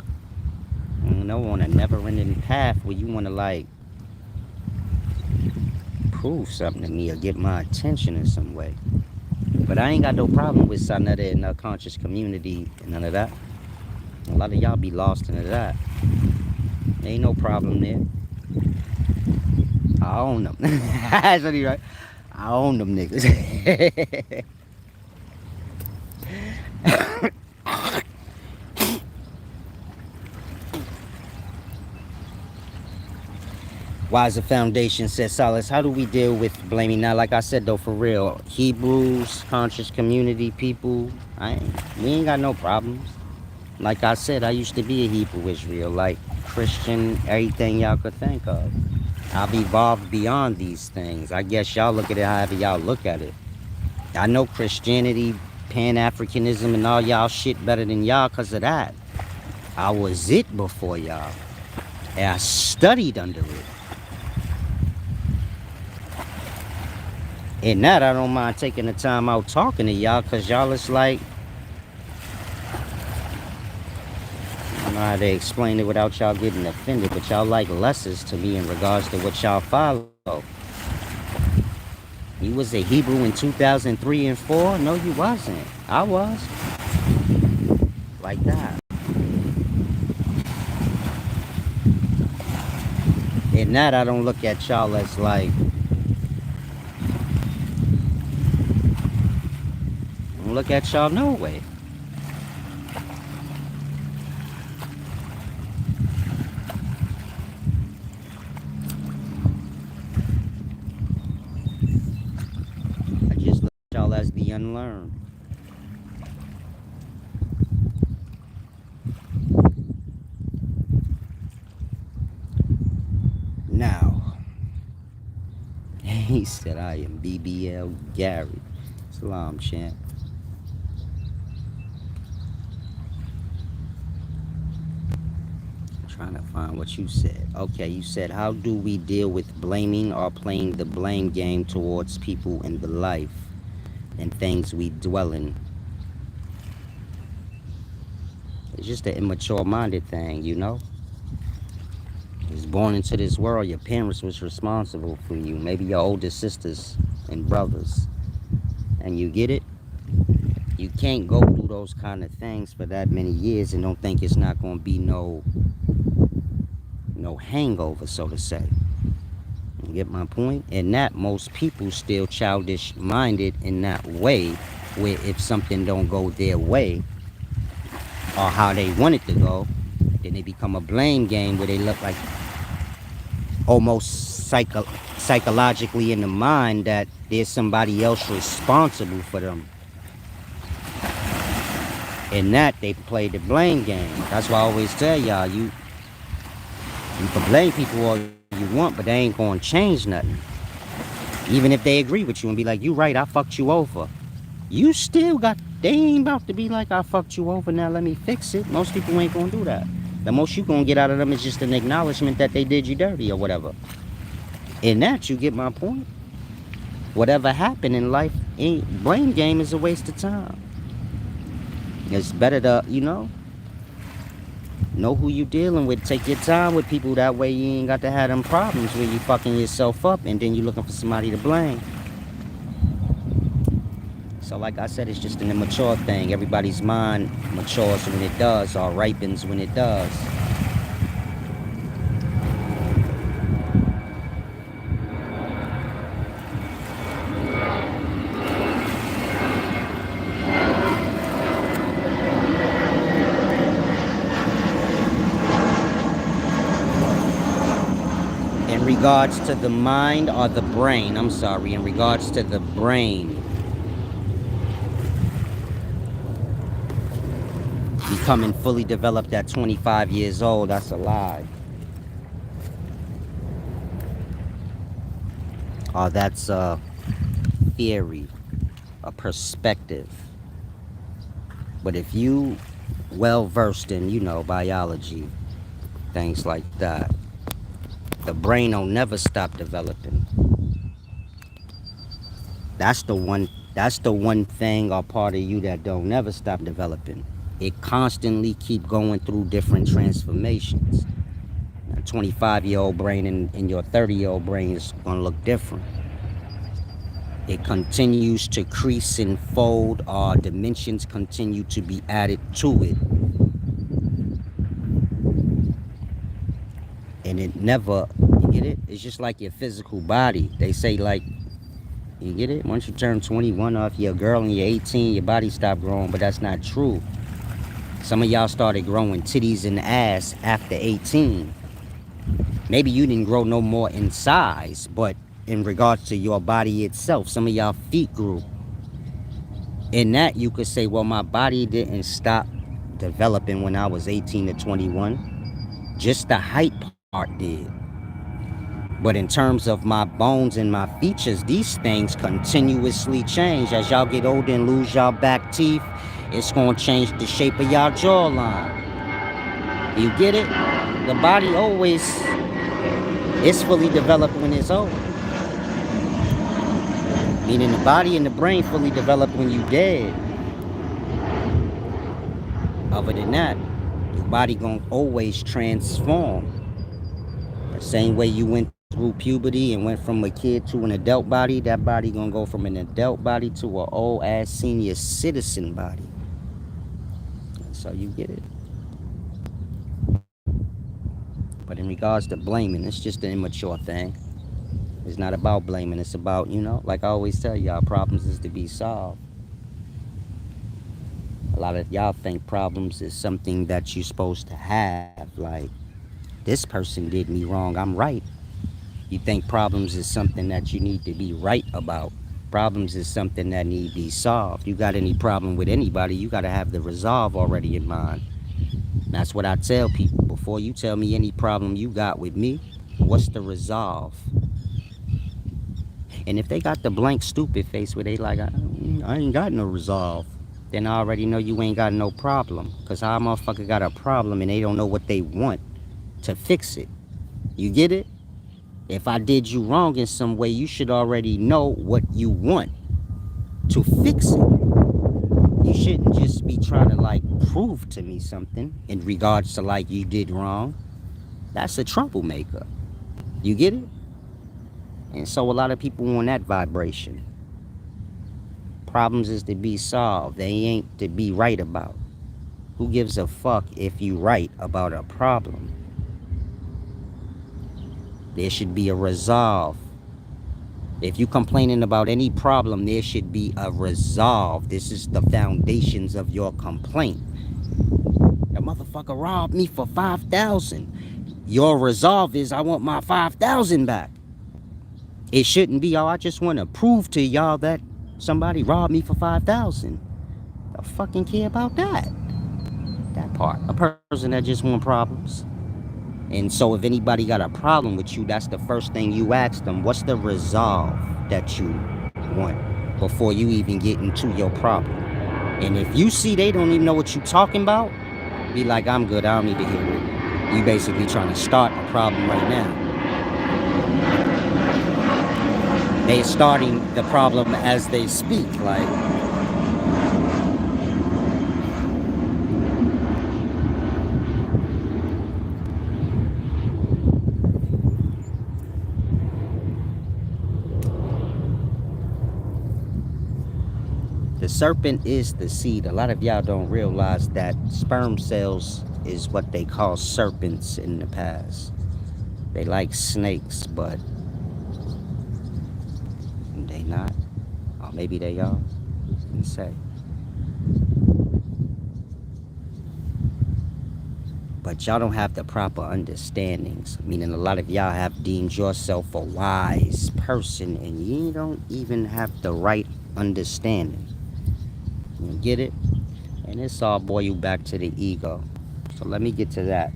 you know, on a never-ending path where you want to, like, prove something to me or get my attention in some way. But I ain't got no problem with Sonetta and the conscious community and none of that. A lot of y'all be lost into that. Ain't no problem there. I own them. That's what he right. I own them niggas. Why is the foundation said solace? How do we deal with blaming? Now, like I said though, for real, Hebrews, conscious community people, we ain't got no problems. Like I said, I used to be a Hebrew Israel, like Christian, everything y'all could think of. I've evolved beyond these things. I guess y'all look at it however y'all look at it. I know Christianity, Pan-Africanism, and all y'all shit better than y'all because of that. I was it before y'all. And I studied under it. And that I don't mind taking the time out talking to y'all because y'all is like, I don't know how to explain it without y'all getting offended, but y'all like lessons to me in regards to what y'all follow. You was a Hebrew in 2003 and 4? No, you wasn't. I was. Like that. And that I don't look at y'all as like, I don't look at y'all no way. I just look at y'all as the unlearned. Now, he said, I am BBL Gary. Salam, champ. I'm trying to find what you said. Okay, you said, how do we deal with blaming or playing the blame game towards people in the life and things we dwell in? It's just an immature-minded thing, you know? You was born into this world, your parents was responsible for you, maybe your older sisters and brothers. And you get it? You can't go through those kind of things for that many years and don't think it's not going to be no hangover, so to say. You get my point? And that most people still childish minded in that way, where if something don't go their way or how they want it to go, then they become a blame game where they look like almost psychologically in the mind that there's somebody else responsible for them. And that they play the blame game. That's why I always tell y'all, you can blame people all you want, but they ain't gonna change nothing. Even if they agree with you and be like, you right, I fucked you over. You still got, they ain't about to be like, I fucked you over, now let me fix it. Most people ain't gonna do that. The most you gonna get out of them is just an acknowledgement that they did you dirty or whatever. In that, you get my point. Whatever happened in life, blame game is a waste of time. It's better to, know who you dealing with. Take your time with people. That way you ain't got to have them problems where you fucking yourself up and then you looking for somebody to blame. So like I said, it's just an immature thing. Everybody's mind matures when it does, or ripens when it does. regards to the mind or the brain, I'm sorry, in regards to the brain becoming fully developed at 25 years old, that's a lie. Or that's a theory, a perspective. But if you well versed in, biology, things like that, the brain will never stop developing. That's the one thing or part of you that don't never stop developing. It constantly keep going through different transformations. A 25-year-old brain and your 30-year-old brain is gonna look different. It continues to crease and fold, or dimensions continue to be added to it. And it never, you get it? It's just like your physical body. They say, like, you get it? Once you turn 21, or if you're a girl and you're 18, your body stop growing, but that's not true. Some of y'all started growing titties and ass after 18. Maybe you didn't grow no more in size, but in regards to your body itself, some of y'all feet grew. In that, you could say, well, my body didn't stop developing when I was 18 to 21. Just the height part did. But in terms of my bones and my features, these things continuously change. As y'all get older and lose y'all back teeth, it's going to change the shape of y'all jawline. You get it? The body always is fully developed when it's old. Meaning the body and the brain fully developed when you dead. Other than that, your body going to always transform. The same way you went through puberty and went from a kid to an adult body, that body gonna go from an adult body to an old ass senior citizen body. So you get it. But in regards to blaming, it's just an immature thing. It's not about blaming. It's about, like I always tell y'all, problems is to be solved. A lot of y'all think problems is something that you're supposed to have. Like, this person did me wrong, I'm right. You think problems is something that you need to be right about. Problems is something that need to be solved. You got any problem with anybody, you got to have the resolve already in mind. That's what I tell people. Before you tell me any problem you got with me, what's the resolve? And if they got the blank stupid face where they like, I ain't got no resolve, then I already know you ain't got no problem. Because how a motherfucker got a problem and they don't know what they want to fix it. You get it? If I did you wrong in some way, you should already know what you want to fix it. You shouldn't just be trying to like prove to me something in regards to like you did wrong. That's a troublemaker. You get it? And so a lot of people on that vibration. Problems is to be solved. They ain't to be right about. Who gives a fuck if you right about a problem? There should be a resolve. If you complaining about any problem, there should be a resolve. This is the foundations of your complaint. The motherfucker robbed me for $5,000. Your resolve is, I want my $5,000 back. It shouldn't be, I just want to prove to y'all that somebody robbed me for $5,000. I fucking care about that. That part. A person that just want problems. And so if anybody got a problem with you, that's the first thing you ask them. What's the resolve that you want before you even get into your problem? And if you see they don't even know what you talking about, be like, I'm good, I don't need to hear it. You basically trying to start a problem right now. They're starting the problem as they speak, like. The serpent is the seed. A lot of y'all don't realize that sperm cells is what they call serpents in the past. They like snakes, but they not. Or maybe they are. Who can say? but y'all don't have the proper understandings. Meaning a lot of y'all have deemed yourself a wise person and you don't even have the right understanding. You get it? And it's all boil you back to the ego. So let me get to that.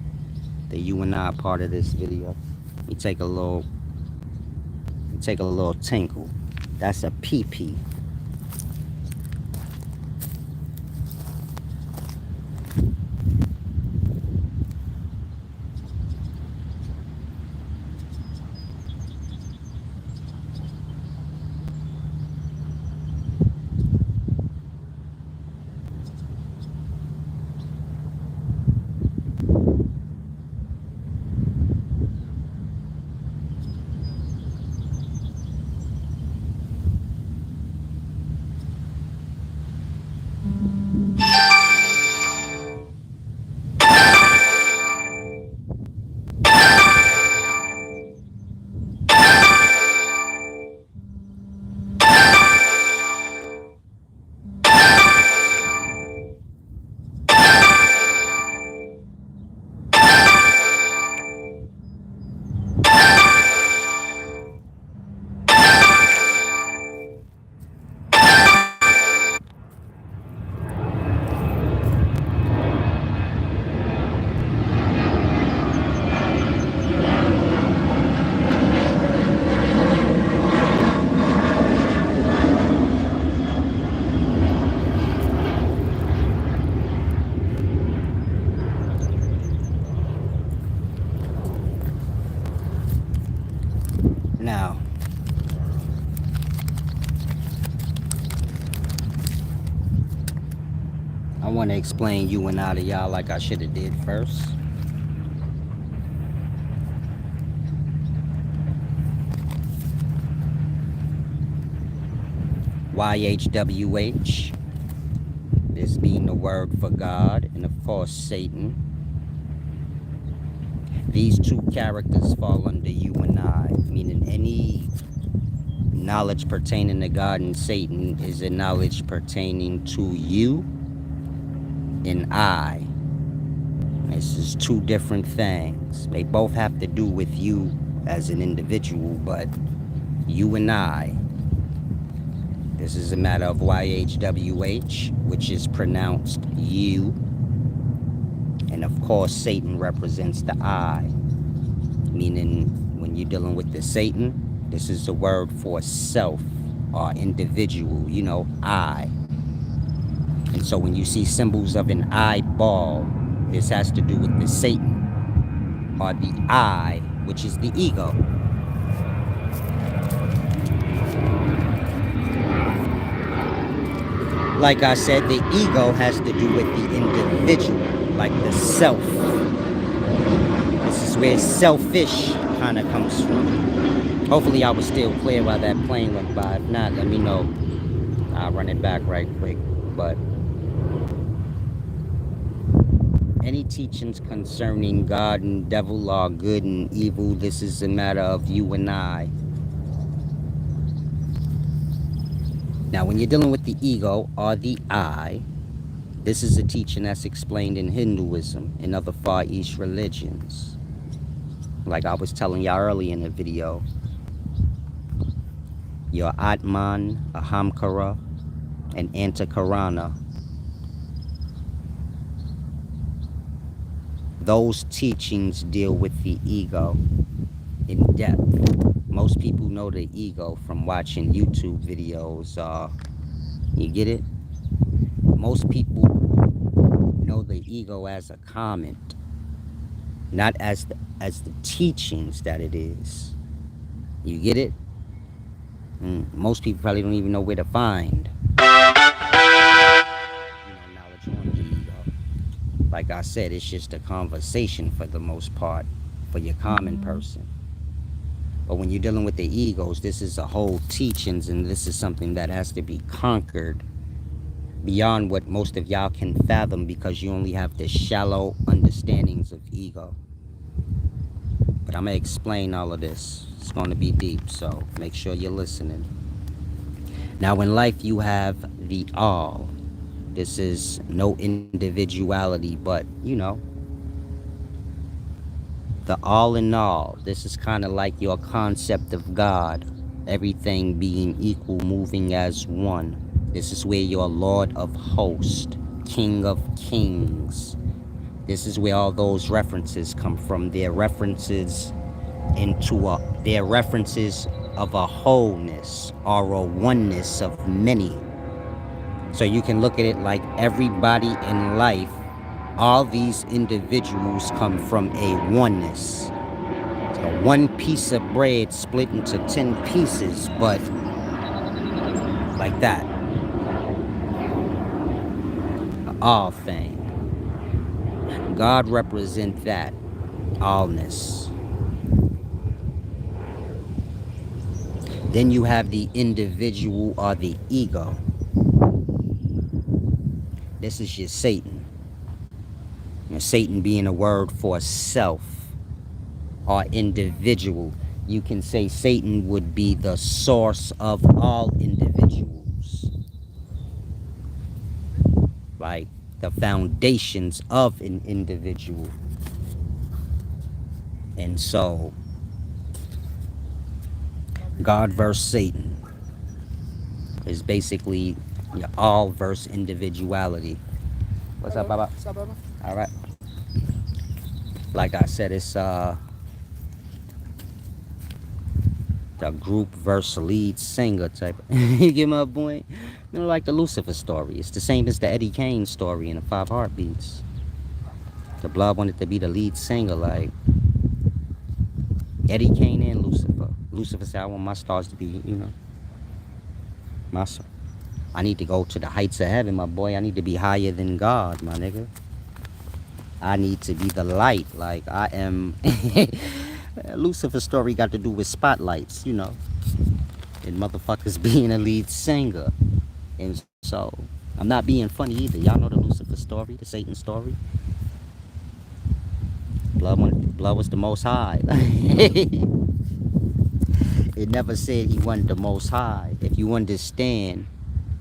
The you and I part of this video. You take a little tinkle. That's a pee-pee. Now, I want to explain you and I to y'all like I should have did first. YHWH, this being the word for God, and of course Satan. These two characters fall under you and I, meaning any knowledge pertaining to God and Satan is a knowledge pertaining to you and I. This is two different things. They both have to do with you as an individual, but you and I, this is a matter of YHWH, which is pronounced you. And of course, Satan represents the I, meaning when you're dealing with the Satan, this is a word for self or individual, you know, I. And so when you see symbols of an eyeball, this has to do with the Satan or the I, which is the ego. Like I said, the ego has to do with the individual, like the self. This is where selfish kind of comes from. Hopefully I was still clear while that plane went by. If not, let me know. I'll run it back right quick. But any teachings concerning God and devil are good and evil. This is a matter of you and I. Now, when you're dealing with the ego or the I, this is a teaching that's explained in Hinduism and other Far East religions. Like I was telling y'all earlier in the video, your Atman, Ahamkara, and Antakarana, those teachings deal with the ego in depth. Most people know the ego from watching YouTube videos. You get it? Most people know the ego as a comment, not as the teachings that it is. You get it? Most people probably don't even know where to find knowledge on the ego. Like I said, it's just a conversation for the most part for your common person. But when you're dealing with the egos, this is a whole teachings, and this is something that has to be conquered beyond what most of y'all can fathom, because you only have the shallow understandings of ego. But I'm going to explain all of this. It's going to be deep, so make sure you're listening. Now, in life, you have the all. This is no individuality, but, you know, the all in all. This is kind of like your concept of God. Everything being equal, moving as one. This is where your Lord of Hosts, King of Kings. This is where all those references come from. They're references they're references of a wholeness or a oneness of many. So you can look at it like everybody in life, all these individuals come from a oneness. So one piece of bread split into 10 pieces, but like that. All thing. God represents that allness. Then you have the individual or the ego. This is your Satan. Satan being a word for self or individual. You can say Satan would be the source of all individuals. Like the foundations of an individual. And so, God versus Satan is basically your all versus individuality. What's up, Baba? What's up, Baba? All right. Like I said, it's the group versus lead singer type. You get my point? You know, like the Lucifer story. It's the same as the Eddie Kane story in the Five Heartbeats. The Blood wanted to be the lead singer, like Eddie Kane and Lucifer. Lucifer said, I want my stars to be, I need to go to the heights of heaven, my boy. I need to be higher than God, my nigga. I need to be the light. Like I am. Lucifer's story got to do with spotlights, and motherfuckers being a lead singer. And so, I'm not being funny either. Y'all know the Lucifer story, the Satan story. Blood was the most high. It never said he wasn't the most high. If you understand,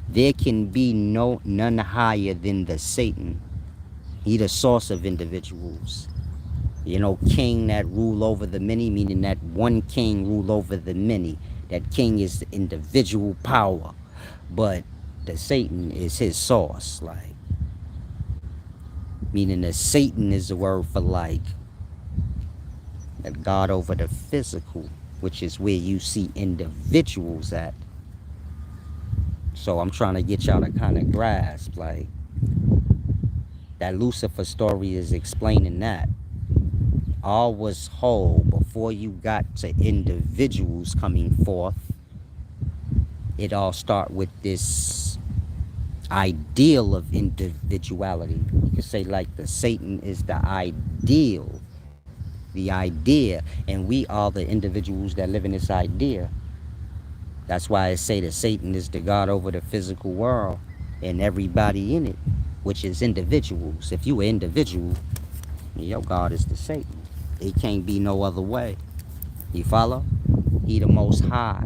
there can be none higher than the Satan. He the source of individuals. King that rule over the many, meaning that one king rule over the many. That king is the individual power. But the Satan is his source, like. Meaning that Satan is the word for like that God over the physical, which is where you see individuals at. So I'm trying to get y'all to kind of grasp, like, that Lucifer story is explaining that. All was whole before you got to individuals coming forth. It all start with this ideal of individuality. You could say like the Satan is the ideal, the idea, and we are the individuals that live in this idea. That's why I say that Satan is the God over the physical world and everybody in it, which is individuals. If you an individual, your God is the Satan. It can't be no other way. You follow? He the most high.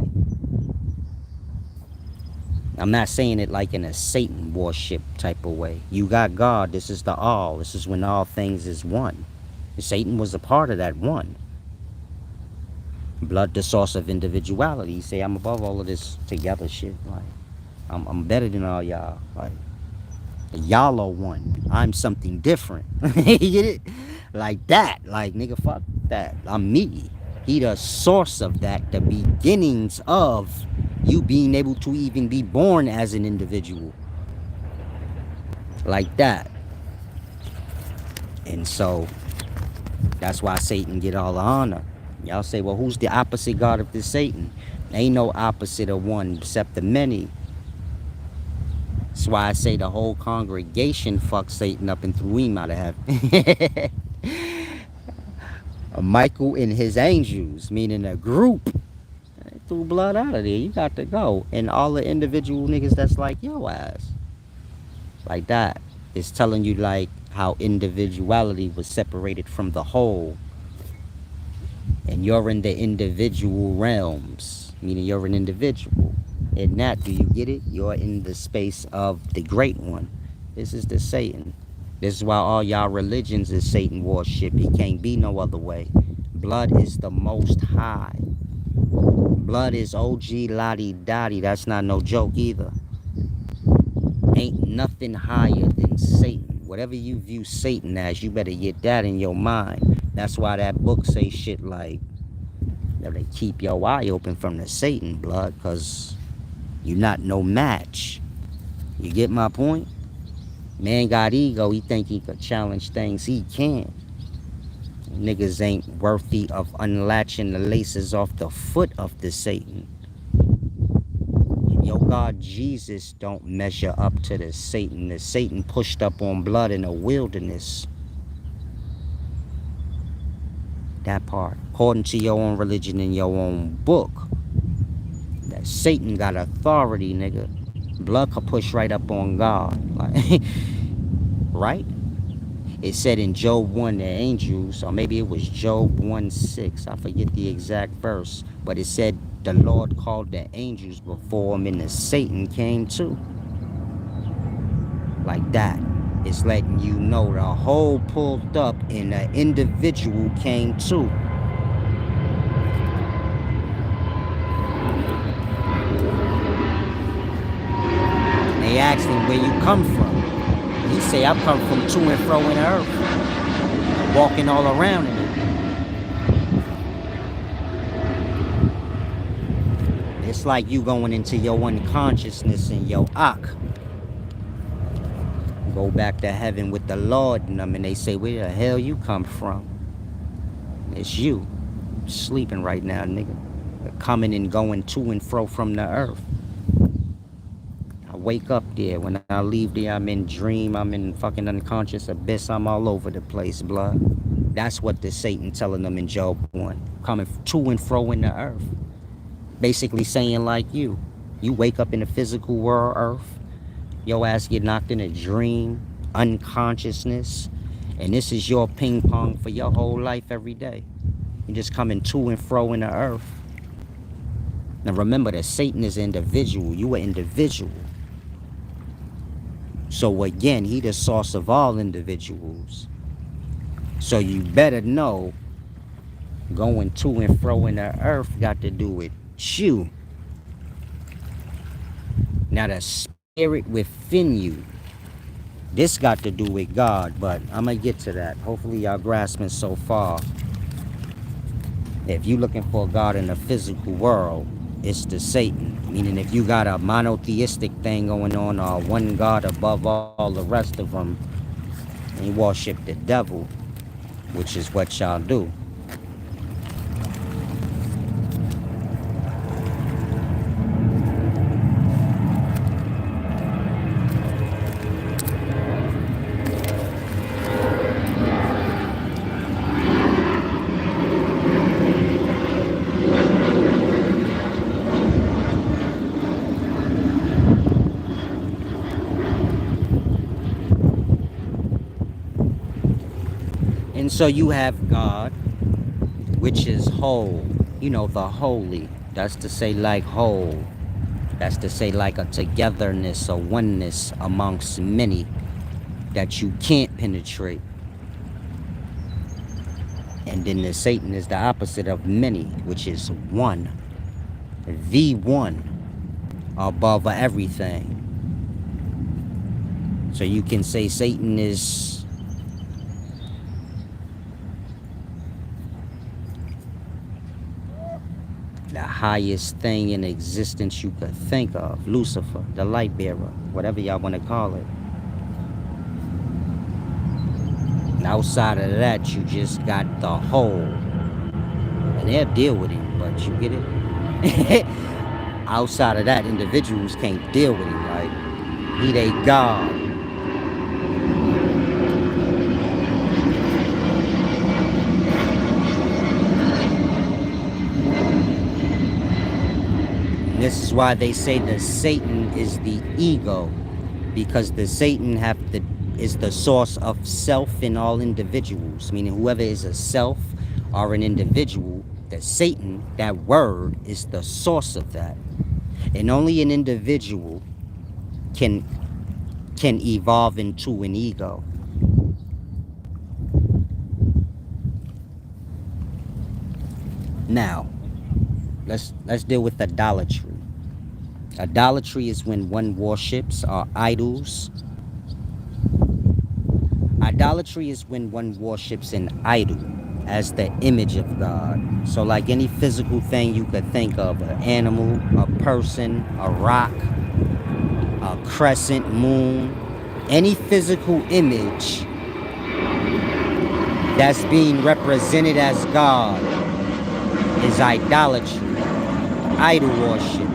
I'm not saying it like in a Satan worship type of way. You got God. This is the all. This is when all things is one. Satan was a part of that one. Blood, the source of individuality. You say, I'm above all of this together shit. Like, I'm better than all y'all. Like, y'all are one. I'm something different. You get it? Like that. Like, nigga, fuck that. I'm me. He the source of that. The beginnings of you being able to even be born as an individual. Like that. And so, that's why Satan get all the honor. Y'all say, well, who's the opposite God of this Satan? Ain't no opposite of one except the many. That's why I say the whole congregation fucked Satan up and threw him out of heaven. Michael and his angels, meaning a group, they threw blood out of there. You got to go. And all the individual niggas that's like yo ass. Like that. It's telling you like how individuality was separated from the whole. And you're in the individual realms, meaning you're an individual. In that, do you get it? You're in the space of the great one. This is the Satan. This is why all y'all religions is Satan worship. It can't be no other way. Blood is the most high. Blood is OG Lottie Dottie. That's not no joke either. Ain't nothing higher than Satan. Whatever you view Satan as, you better get that in your mind. That's why that book say shit like, they keep your eye open from the Satan blood, because you're not no match. You get my point? Man got ego. He think he could challenge things he can't. Niggas ain't worthy of unlatching the laces off the foot of the Satan. Your God Jesus don't measure up to the Satan. The Satan pushed up on blood in the wilderness. That part. According to your own religion and your own book, that Satan got authority, nigga. Blood could push right up on God. Like, right? It said in Job 1, the angels, or maybe it was Job 1:6, I forget the exact verse, but it said the Lord called the angels before him and the Satan came too. Like that. It's letting you know the whole pulled up and the individual came too. They asked him where you come from. He say, I come from to and fro in the earth, walking all around in it. It's like you going into your unconsciousness and your Ak. Go back to heaven with the Lord and them, and they say, where the hell you come from? It's you. Sleeping right now, nigga. Coming and going to and fro from the earth. I wake up there. When I leave there, I'm in dream. I'm in fucking unconscious abyss. I'm all over the place, blood. That's what the Satan telling them in Job 1. Coming to and fro in the earth. Basically saying like you. You wake up in the physical world, earth. Your ass get knocked in a dream, unconsciousness. And this is your ping pong for your whole life every day. You're just coming to and fro in the earth. Now remember that Satan is an individual. You are individual. So again, he the source of all individuals. So you better know going to and fro in the earth got to do with you. Now the spirit within you, this got to do with God, but I'm going to get to that. Hopefully y'all grasping so far. If you looking for God in the physical world, it's the Satan. Meaning if you got a monotheistic thing going on, or one God above all the rest of them, and you worship the devil, which is what y'all do. And so you have God, which is whole. You know, the holy. That's to say like whole. That's to say like a togetherness, a oneness amongst many that you can't penetrate. And then the Satan is the opposite of many, which is one. The one above everything. So you can say Satan is the highest thing in existence you could think of. Lucifer, the light bearer, whatever y'all want to call it. And outside of that, you just got the whole. And they'll deal with him, but you get it? Outside of that, individuals can't deal with him. Like, he they God. This is why they say the Satan is the ego, because the Satan is the source of self in all individuals, meaning whoever is a self or an individual, the Satan, that word, is the source of that. And only an individual can evolve into an ego. Now, let's deal with idolatry. Idolatry is when one worships or idols. Idolatry is when one worships an idol as the image of God. So like any physical thing you could think of, an animal, a person, a rock, a crescent moon, any physical image that's being represented as God is idolatry, idol worship.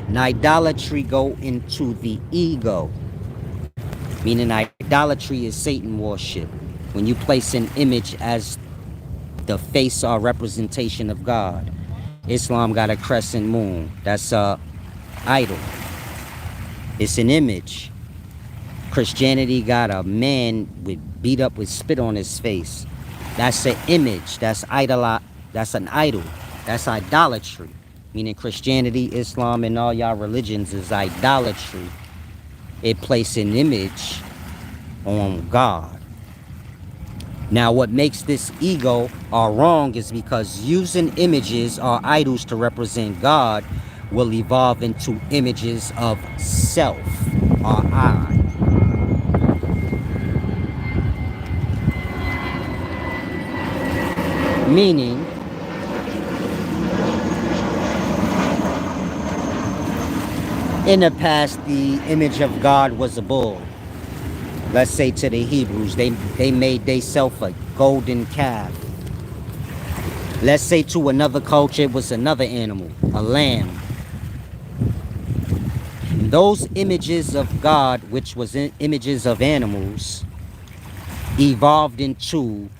And idolatry go into the ego, meaning idolatry is Satan worship. When you place an image as the face or representation of God. Islam got a crescent moon. That's a idol. It's an image. Christianity got a man with beat up with spit on his face. That's an image. That's That's an idol. That's idolatry. Meaning Christianity, Islam, and all y'all religions is idolatry. It places an image on God. Now, what makes this ego or wrong is because using images or idols to represent God will evolve into images of self or I. Meaning, in the past, the image of God was a bull. Let's say to the Hebrews, they made theyself a golden calf. Let's say to another culture, it was another animal, a lamb. And those images of God, which was images of animals, evolved into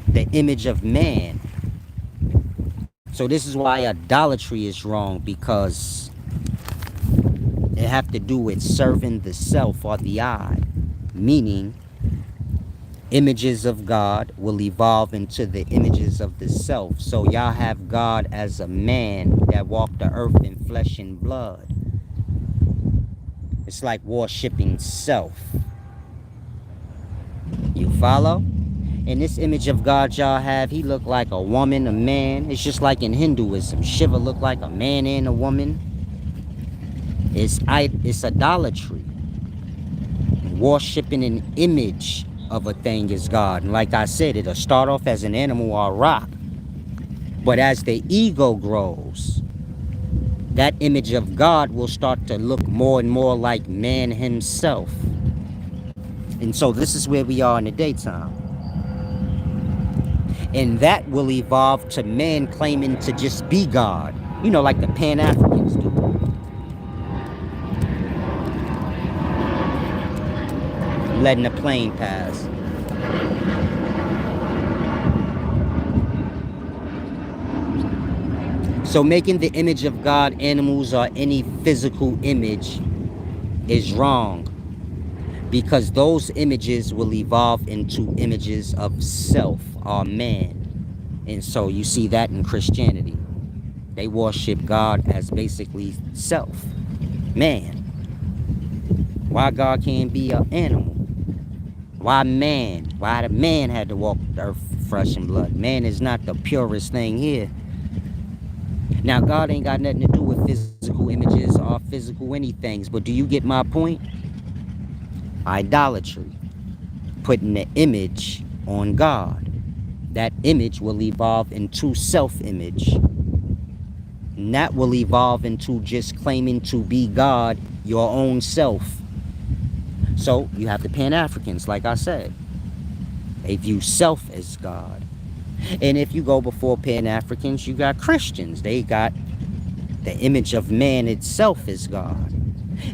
the image of man. So this is why idolatry is wrong, because it have to do with serving the self or the I. Meaning, images of God will evolve into the images of the self. So y'all have God as a man that walked the earth in flesh and blood. It's like worshiping self. You follow? And this image of God y'all have, he looked like a woman, a man. It's just like in Hinduism. Shiva looked like a man and a woman. It's idolatry. Worshipping an image of a thing is God. And like I said, it'll start off as an animal or a rock. But as the ego grows, that image of God will start to look more and more like man himself. And so this is where we are in the daytime. And that will evolve to man claiming to just be God. You know, like the Pan-Africans do. Letting the plane pass. So making the image of God animals or any physical image is wrong, because those images will evolve into images of self or man. And so you see that in Christianity. They worship God as basically self, man. Why God can't be an animal? Why man? Why the man had to walk the earth flesh and blood? Man is not the purest thing here. Now, God ain't got nothing to do with physical images or physical anythings, but do you get my point? Idolatry. Putting the image on God. That image will evolve into self-image. And that will evolve into just claiming to be God, your own self. So you have the Pan-Africans, like I said. They view self as God. And if you go before Pan-Africans, you got Christians. They got the image of man itself as God.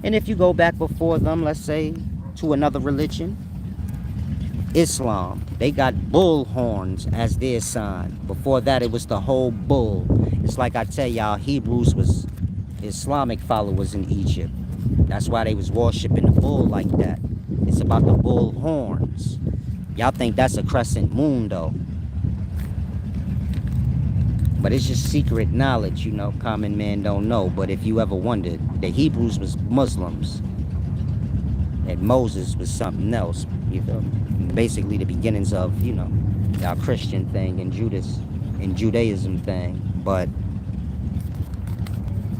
And if you go back before them, let's say, to another religion, Islam, they got bull horns as their sign. Before that, it was the whole bull. It's like I tell y'all, Hebrews was Islamic followers in Egypt. That's why they was worshiping the bull like that. It's about the bull horns. Y'all think that's a crescent moon, though. But it's just secret knowledge, you know, common man don't know. But if you ever wondered, the Hebrews was Muslims. And Moses was something else, you feel me? Basically the beginnings of, you know, our Christian thing and Judaism thing. But,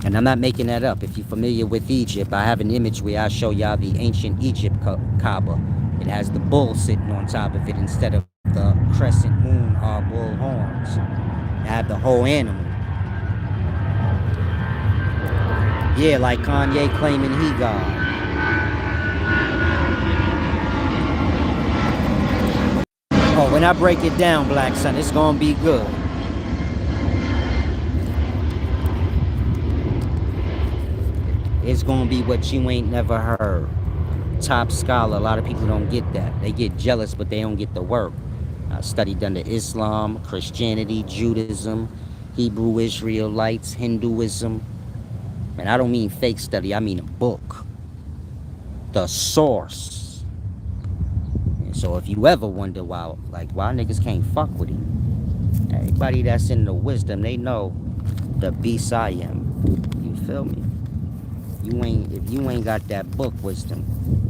and I'm not making that up. If you're familiar with Egypt, I have an image where I show y'all the ancient Egypt Kaaba. It has the bull sitting on top of it instead of the crescent moon or bull horns. I have the whole animal. Yeah, like Kanye claiming he God. Oh, when I break it down, Black Son, it's gonna be good. It's gonna be what you ain't never heard. Top scholar, a lot of people don't get that. They get jealous, but they don't get the work. I studied under Islam, Christianity, Judaism, Hebrew Israelites, Hinduism. And I don't mean fake study, I mean a book. The source. And so if you ever wonder why niggas can't fuck with him, everybody that's in the wisdom, they know the beast I am. You feel me? If you ain't got that book wisdom,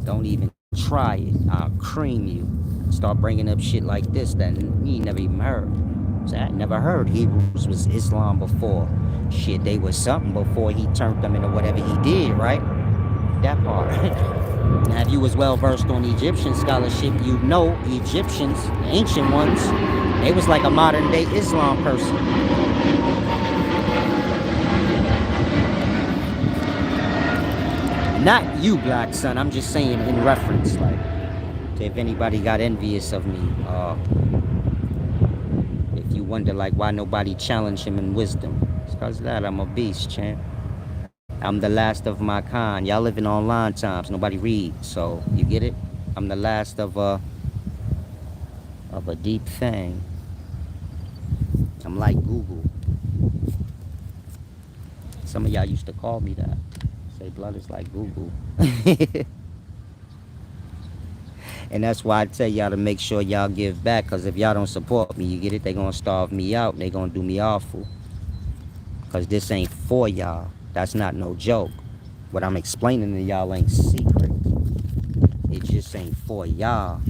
don't even try it. I'll cream you. Start bringing up shit like this that you ain't never even heard. So I never heard Hebrews was Islam before. Shit, they was something before he turned them into whatever he did, right? That part. Now, if you was well versed on Egyptian scholarship, you know Egyptians, the ancient ones, they was like a modern day Islam person. Not you, Black Son. I'm just saying in reference, like, to if anybody got envious of me, if you wonder, like, why nobody challenged him in wisdom, it's because of that. I'm a beast, champ. I'm the last of my kind. Y'all living online times. Nobody reads, so you get it? I'm the last of a deep thing. I'm like Google. Some of y'all used to call me that. Say blood is like Google. And that's why I tell y'all to make sure y'all give back, because if y'all don't support me, you get it, they gonna starve me out, they gonna do me awful. Because this ain't for y'all. That's not no joke. What I'm explaining to y'all ain't secret. It just ain't for y'all.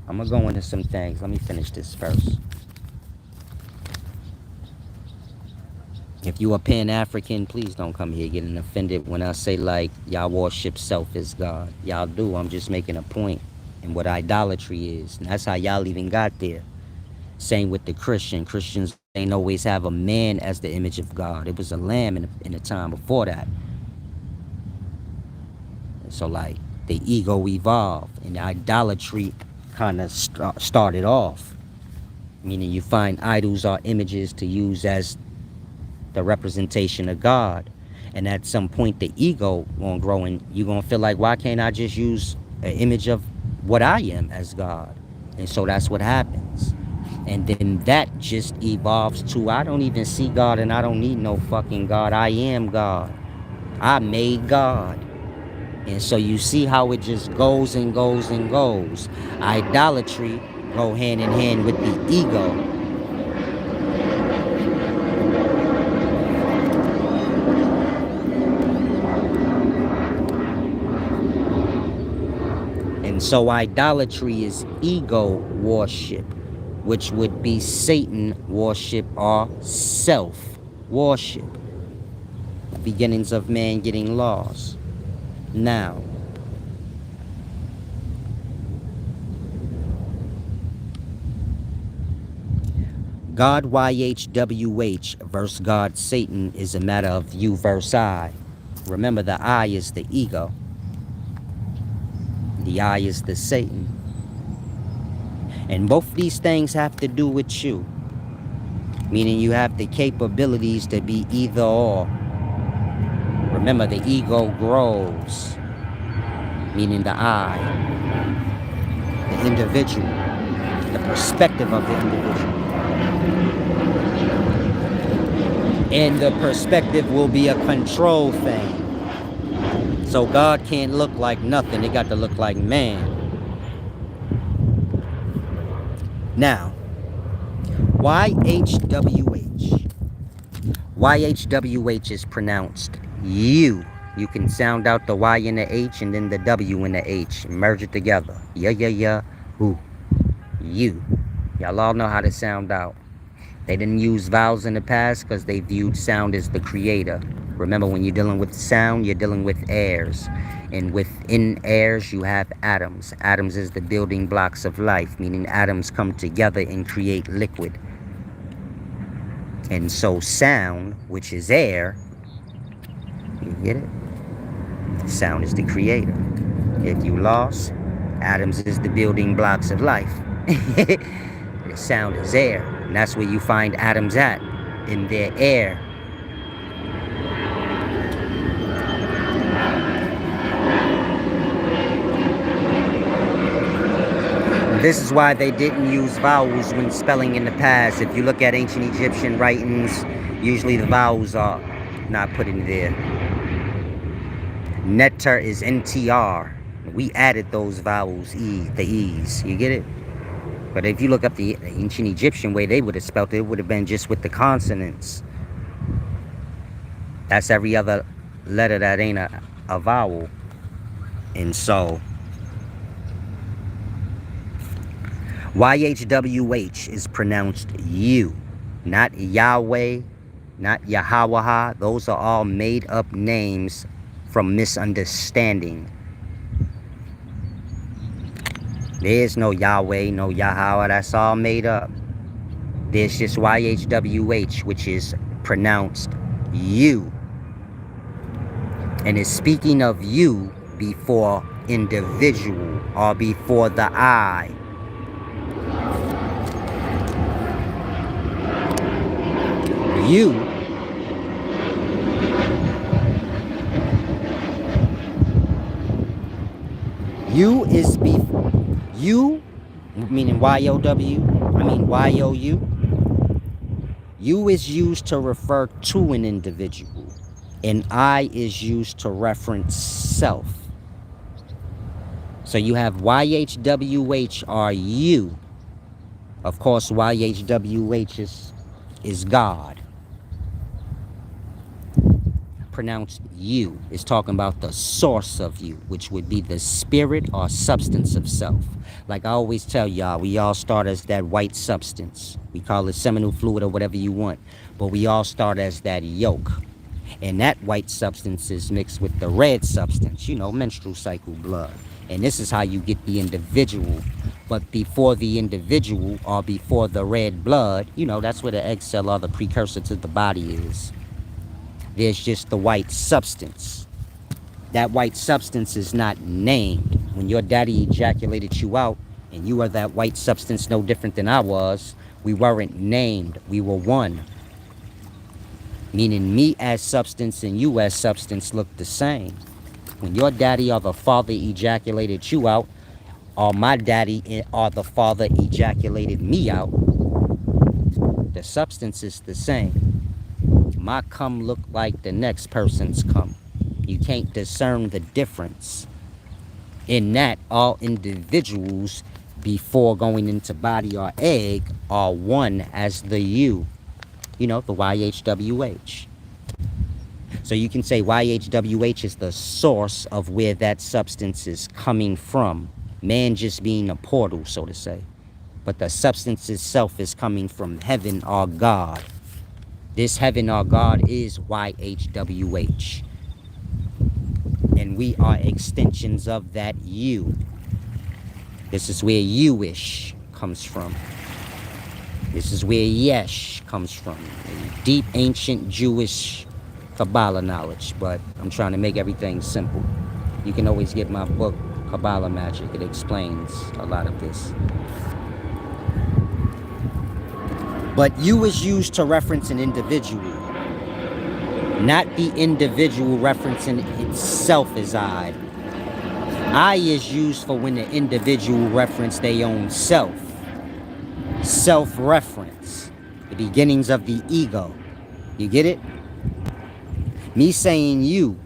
I'm gonna go into some things. Let me finish this first. If you a Pan-African, please don't come here getting offended when I say, like, y'all worship self as God. Y'all do. I'm just making a point in what idolatry is. And that's how y'all even got there. Same with the Christian. Christians ain't always have a man as the image of God. It was a lamb in the time before that. And so, like, the ego evolved and the idolatry kind of started off. Meaning you find idols or images to use as the representation of God. And at some point, the ego gonna grow and you're gonna feel like, why can't I just use an image of what I am as God? And so that's what happens. And then that just evolves to, I don't even see God and I don't need no fucking God. I am God. I made God. And so you see how it just goes and goes and goes. Idolatry go hand in hand with the ego. And so idolatry is ego worship, which would be Satan worship or self worship. Beginnings of man getting lost. Now, God YHWH versus God Satan is a matter of you versus I. Remember, the I is the ego. The I is the Satan. And both these things have to do with you. Meaning you have the capabilities to be either or. Remember, the ego grows. Meaning the I. The individual. The perspective of the individual. And the perspective will be a control thing. So God can't look like nothing. It got to look like man. Now, YHWH. YHWH is pronounced you. You can sound out the Y and the H and then the W and the H. Merge it together. Yeah. Ooh. You. Y'all all know how to sound out. They didn't use vowels in the past because they viewed sound as the creator. Remember, when you're dealing with sound, you're dealing with airs. And within airs, you have atoms. Atoms is the building blocks of life, meaning atoms come together and create liquid. And so sound, which is air, you get it? Sound is the creator. If you lost, atoms is the building blocks of life. The sound is air. And that's where you find atoms at, in their air. This is why they didn't use vowels when spelling in the past. If you look at ancient Egyptian writings, usually the vowels are not put in there. Netter is NTR. We added those vowels, the E's. You get it? But if you look up the ancient Egyptian way they would have spelled it, it would have been just with the consonants. That's every other letter that ain't a vowel. And so YHWH is pronounced you, not Yahweh, not YHWH. Those are all made up names from misunderstanding. There's no Yahweh, no Yahweh, that's all made up. There's just YHWH, which is pronounced you. And it's speaking of you before individual or before the I. You is before you, meaning Y-O-U. You is used to refer to an individual, and I is used to reference self. So you have YHWH or you. Of course, YHWH is God. Pronounced you is talking about the source of you, which would be the spirit or substance of self. Like I always tell y'all, we all start as that white substance. We call it seminal fluid or whatever you want, but we all start as that yolk. And that white substance is mixed with the red substance, menstrual cycle blood. And this is how you get the individual. But before the individual or before the red blood, that's where the egg cell or the precursor to the body is. There's just the white substance. That white substance is not named. When your daddy ejaculated you out, and you are that white substance no different than I was, we weren't named. We were one. Meaning me as substance and you as substance look the same. When your daddy or the father ejaculated you out, or my daddy or the father ejaculated me out, the substance is the same. My cum look like the next person's cum. You can't discern the difference. In that, all individuals before going into body or egg are one as the you. The YHWH. So you can say YHWH is the source of where that substance is coming from. Man just being a portal, so to say. But the substance itself is coming from heaven or God. This heaven or God is YHWH. And we are extensions of that you. This is where you-ish comes from. This is where yesh comes from. Deep ancient Jewish Kabbalah knowledge. But I'm trying to make everything simple. You can always get my book, Kabbalah Magic. It explains a lot of this. But you is used to reference an individual, not the individual referencing itself as I. I is used for when the individual reference their own self. Self-reference, the beginnings of the ego. You get it? Me saying you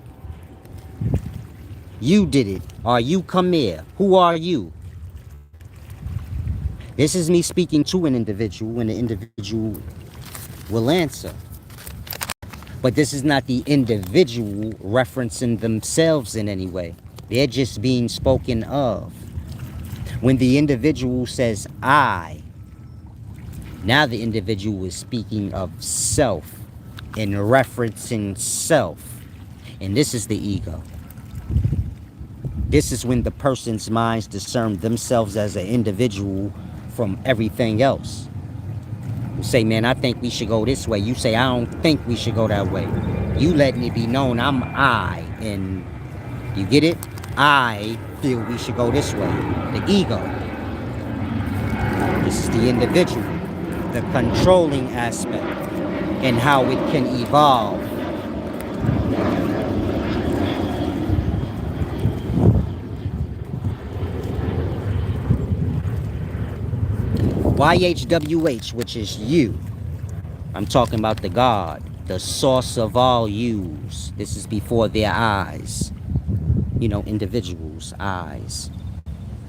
did it, or you come here. Who are you? This is me speaking to an individual, and the individual will answer. But this is not the individual referencing themselves in any way. They're just being spoken of. When the individual says I, now the individual is speaking of self and referencing self. And this is the ego. This is when the person's minds discern themselves as an individual from everything else. You say, man, I think we should go this way. You say, I don't think we should go that way. You letting it be known I'm I. And you get it? I feel we should go this way. The ego. This is the individual. The controlling aspect. And how it can evolve. YHWH, which is you. I'm talking about the God, the source of all yous. This is before their eyes. You know, individuals' eyes.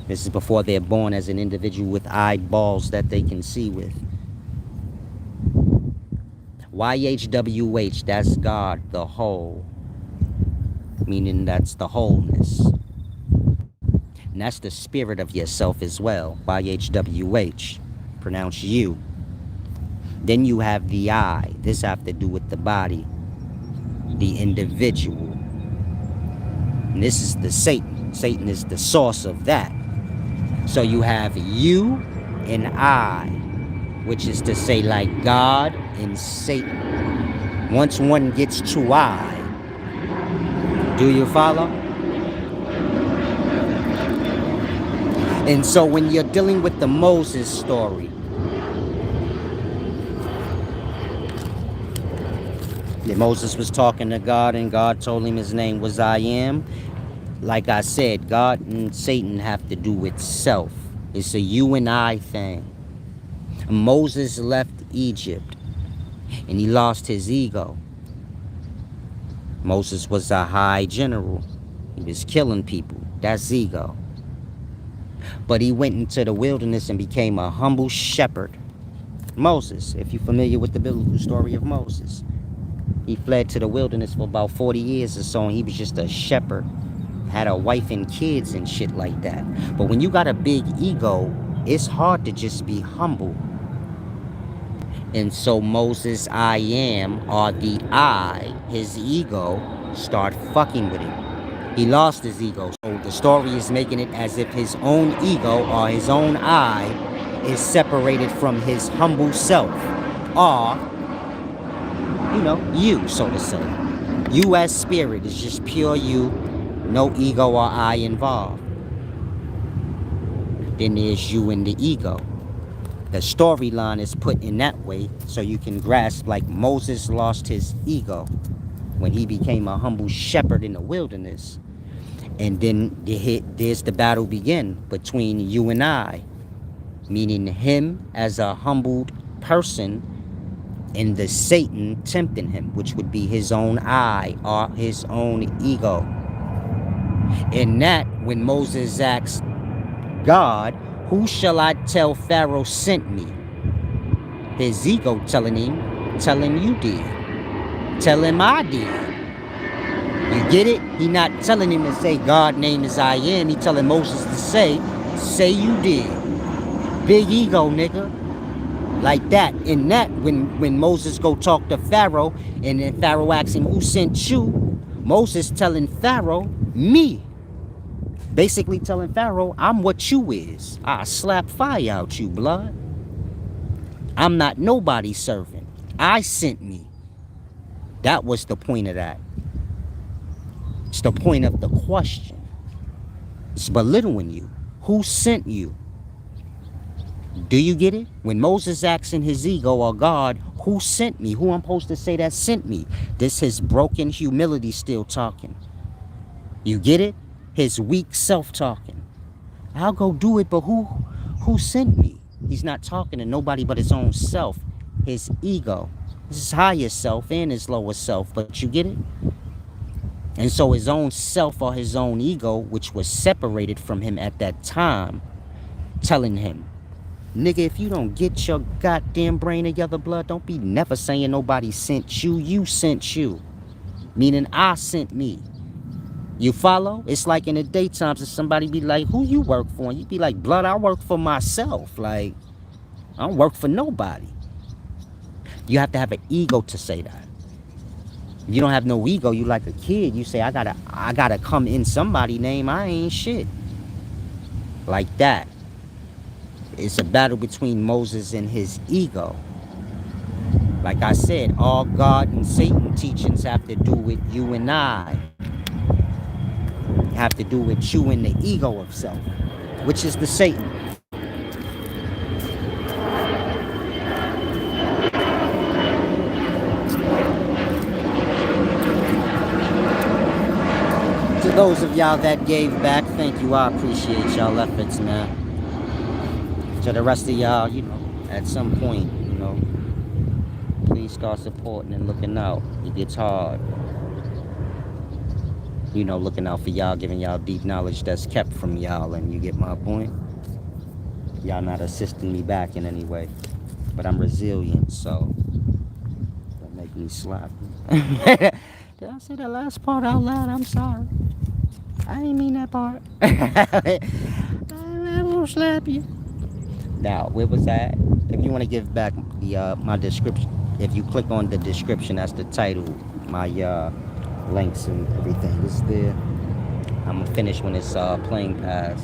This is before they're born as an individual with eyeballs that they can see with. YHWH, that's God, the whole. Meaning that's the wholeness. And that's the spirit of yourself as well. YHWH. Pronounce you. Then you have the I. This have to do with the body. The individual. And this is the Satan. Satan is the source of that. So you have you and I, which is to say like God and Satan. Once one gets to I, do you follow? And so when you're dealing with the Moses story, Moses was talking to God and God told him his name was I am. Like I said, God and Satan have to do with self. It's a you and I thing. Moses left Egypt and he lost his ego. Moses was a high general. He was killing people. That's ego. But he went into the wilderness and became a humble shepherd. Moses, if you're familiar with the biblical story of Moses. He fled to the wilderness for about 40 years or so, and he was just a shepherd. Had a wife and kids and shit like that. But when you got a big ego, it's hard to just be humble. And so Moses, I am, or the I, his ego, start fucking with him. He lost his ego. So the story is making it as if his own ego or his own I is separated from his humble self. Or, you know, you, so to say. You as spirit is just pure you, no ego or I involved. Then there's you and the ego. The storyline is put in that way so you can grasp like Moses lost his ego when he became a humble shepherd in the wilderness. And then there's the battle begin between you and I, meaning him as a humbled person and the Satan tempting him, which would be his own I or his own ego. In that, when Moses asked God, who shall I tell Pharaoh sent me? His ego telling him, tell him you did. Tell him I did. You get it? He not telling him to say God name is I am. He telling Moses to say you did. Big ego, nigga. Like that. In that, when Moses go talk to Pharaoh, and then Pharaoh asks him, who sent you? Moses telling Pharaoh, me. Basically telling Pharaoh, I'm what you is. I slap fire out you, blood. I'm not nobody's servant. I sent me. That was the point of that. It's the point of the question. It's belittling you. Who sent you? Do you get it? When Moses asks in his ego or God, who sent me? Who I'm supposed to say that sent me? This his broken humility still talking. You get it? His weak self talking. I'll go do it, but who sent me? He's not talking to nobody but his own self, his ego. His higher self and his lower self, but you get it? And so his own self or his own ego, which was separated from him at that time, telling him, Nigga, if you don't get your goddamn brain together, blood, don't be never saying nobody sent you. You sent you. Meaning I sent me. You follow? It's like in the daytimes if somebody be like, who you work for? And you be like, blood, I work for myself. Like, I don't work for nobody. You have to have an ego to say that. If you don't have no ego, you like a kid. You say, I gotta come in somebody's name. I ain't shit. Like that. It's a battle between Moses and his ego. Like I said, all God and Satan teachings have to do with you and I. Have to do with you and the ego of self, which is the Satan. To those of y'all that gave back, thank you. I appreciate y'all efforts, man. To the rest of y'all, you know, at some point, you know, please start supporting and looking out. It gets hard. You know, looking out for y'all, giving y'all deep knowledge that's kept from y'all, and you get my point? Y'all not assisting me back in any way. But I'm resilient, so don't make me slap you. Did I say the last part out loud? I'm sorry. I didn't mean that part. I won't slap you. Now, where was that? If you want to give back the my description, if you click on the description, that's the title, my links and everything is there. I'm gonna finish when it's playing past.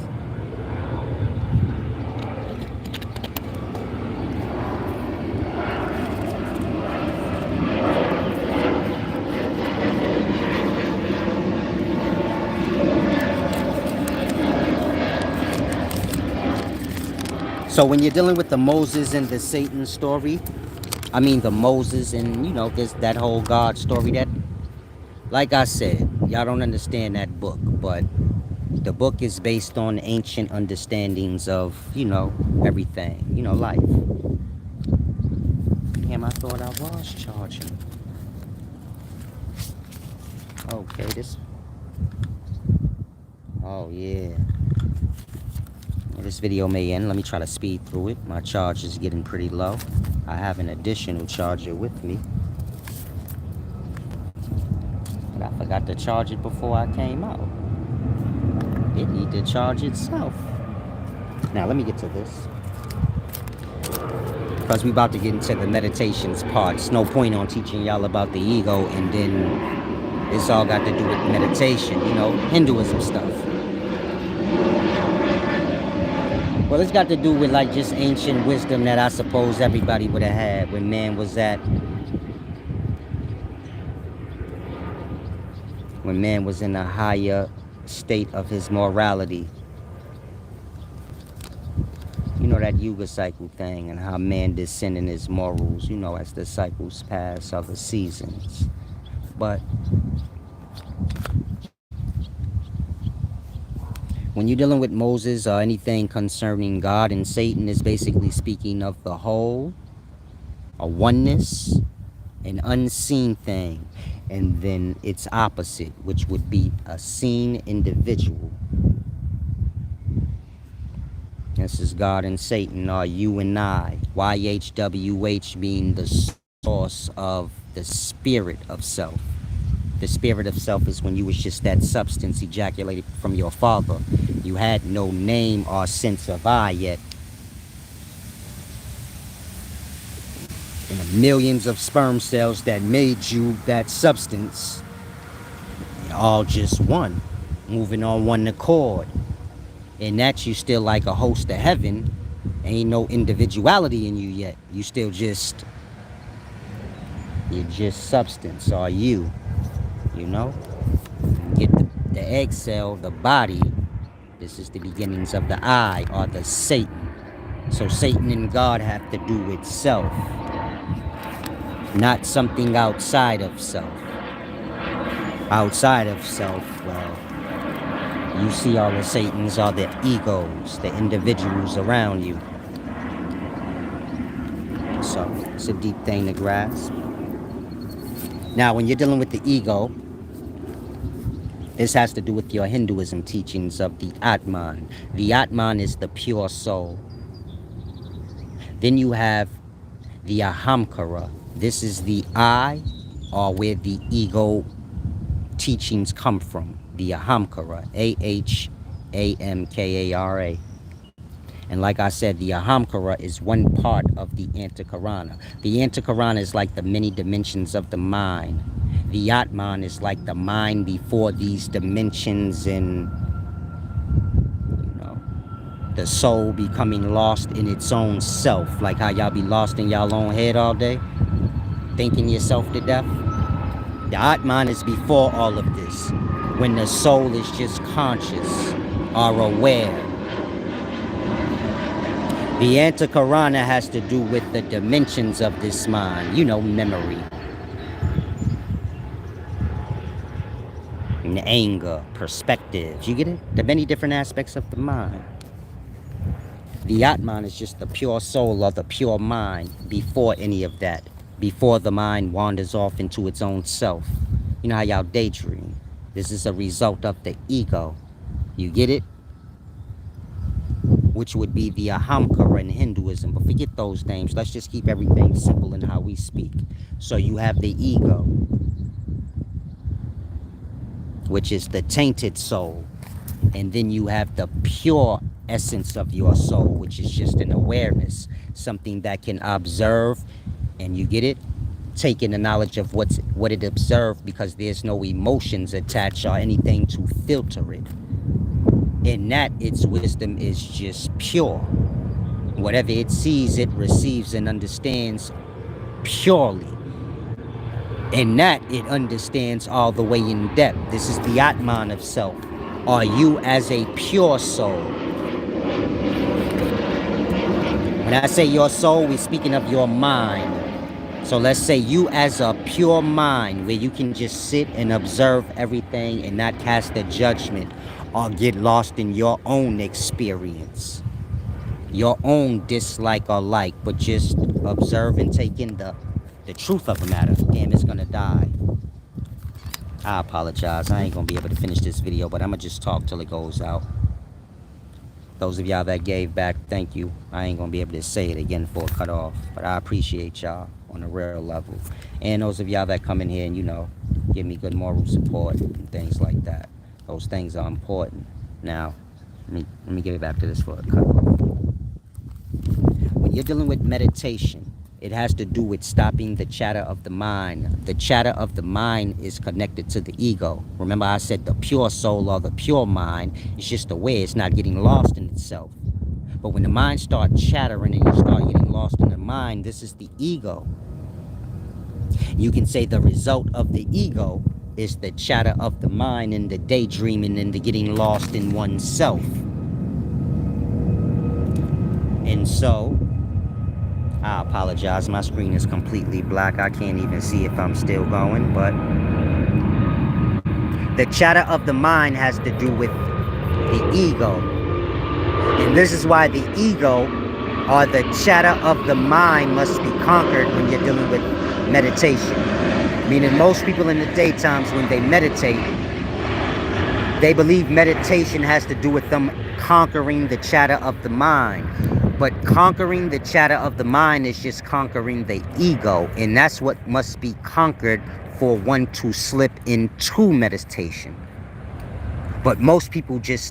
So when you're dealing with the Moses and the Satan story, I mean the Moses and, you know, this that whole God story, that, like I said, y'all don't understand that book, but the book is based on ancient understandings of, you know, everything, you know, life. Damn, I thought I was charging. Okay, this. Oh, yeah. Well, this video may end. Let me try to speed through it. My charge is getting pretty low. I have an additional charger with me. But I forgot to charge it before I came out. It need to charge itself. Now, let me get to this. Because we about to get into the meditations part. It's no point on teaching y'all about the ego and then it's all got to do with meditation, you know, Hinduism stuff. Well, it's got to do with like just ancient wisdom that I suppose everybody would have had when man was in a higher state of his morality. You know, that yuga cycle thing and how man descend in his morals, you know, as the cycles pass, other seasons. But when you're dealing with Moses or anything concerning God and Satan, is basically speaking of the whole, a oneness, an unseen thing, and then its opposite, which would be a seen individual. This is God and Satan, or you and I. YHWH being the source of the spirit of self. The spirit of self is when you was just that substance ejaculated from your father. You had no name or sense of I yet. And the millions of sperm cells that made you that substance, all just one, moving on one accord. And that you still like a host of heaven. Ain't no individuality in you yet. You still just, you're just substance, or you know? You get the egg cell, the body. This is the beginnings of the I, or the Satan. So Satan and God have to do with self, not something outside of self. Outside of self, well, you see all the Satans are the egos, the individuals around you. So it's a deep thing to grasp. Now, when you're dealing with the ego, this has to do with your Hinduism teachings of the Atman. The Atman is the pure soul. Then you have the Ahamkara. This is the I, or where the ego teachings come from. The Ahamkara, Ahamkara. And like I said, the Ahamkara is one part of the Antakarana. The Antakarana is like the many dimensions of the mind. The Atman is like the mind before these dimensions, and the soul becoming lost in its own self. Like how y'all be lost in y'all own head all day, thinking yourself to death. The Atman is before all of this, when the soul is just conscious or aware. The Antakarana has to do with the dimensions of this mind, memory, and anger, perspectives. You get it? The many different aspects of the mind. The Atman is just the pure soul or the pure mind before any of that, before the mind wanders off into its own self. You know how y'all daydream? This is a result of the ego. You get it? Which would be the Ahamkara in Hinduism. But forget those names. Let's just keep everything simple in how we speak. So you have the ego, which is the tainted soul. And then you have the pure essence of your soul, which is just an awareness, something that can observe, and you get it? Taking the knowledge of what it observed, because there's no emotions attached or anything to filter it. In that, its wisdom is just pure. Whatever it sees, it receives and understands purely. In that, it understands all the way in depth. This is the Atman of self. Are you as a pure soul? When I say your soul, we're speaking of your mind. So let's say you as a pure mind, where you can just sit and observe everything and not cast a judgment or get lost in your own experience, your own dislike or like, but just observe and take in the truth of the matter. Damn, it's gonna die. I apologize. I ain't gonna be able to finish this video, but I'm gonna just talk till it goes out. Those of y'all that gave back, thank you. I ain't gonna be able to say it again before it cut off, but I appreciate y'all on a real level. And those of y'all that come in here and, give me good moral support and things like that. Those things are important. Now, let me give it back to this for a cut off. When you're dealing with meditation, it has to do with stopping the chatter of the mind. The chatter of the mind is connected to the ego. Remember I said the pure soul or the pure mind is just aware. It's not getting lost in itself. But when the mind starts chattering and you start getting lost in the mind, this is the ego. You can say the result of the ego is the chatter of the mind and the daydreaming and the getting lost in oneself. And so, I apologize, my screen is completely black. I can't even see if I'm still going, but the chatter of the mind has to do with the ego. And this is why the ego or the chatter of the mind must be conquered when you're dealing with meditation. Meaning most people in the daytimes when they meditate, they believe meditation has to do with them conquering the chatter of the mind. But conquering the chatter of the mind is just conquering the ego. And that's what must be conquered for one to slip into meditation. But most people just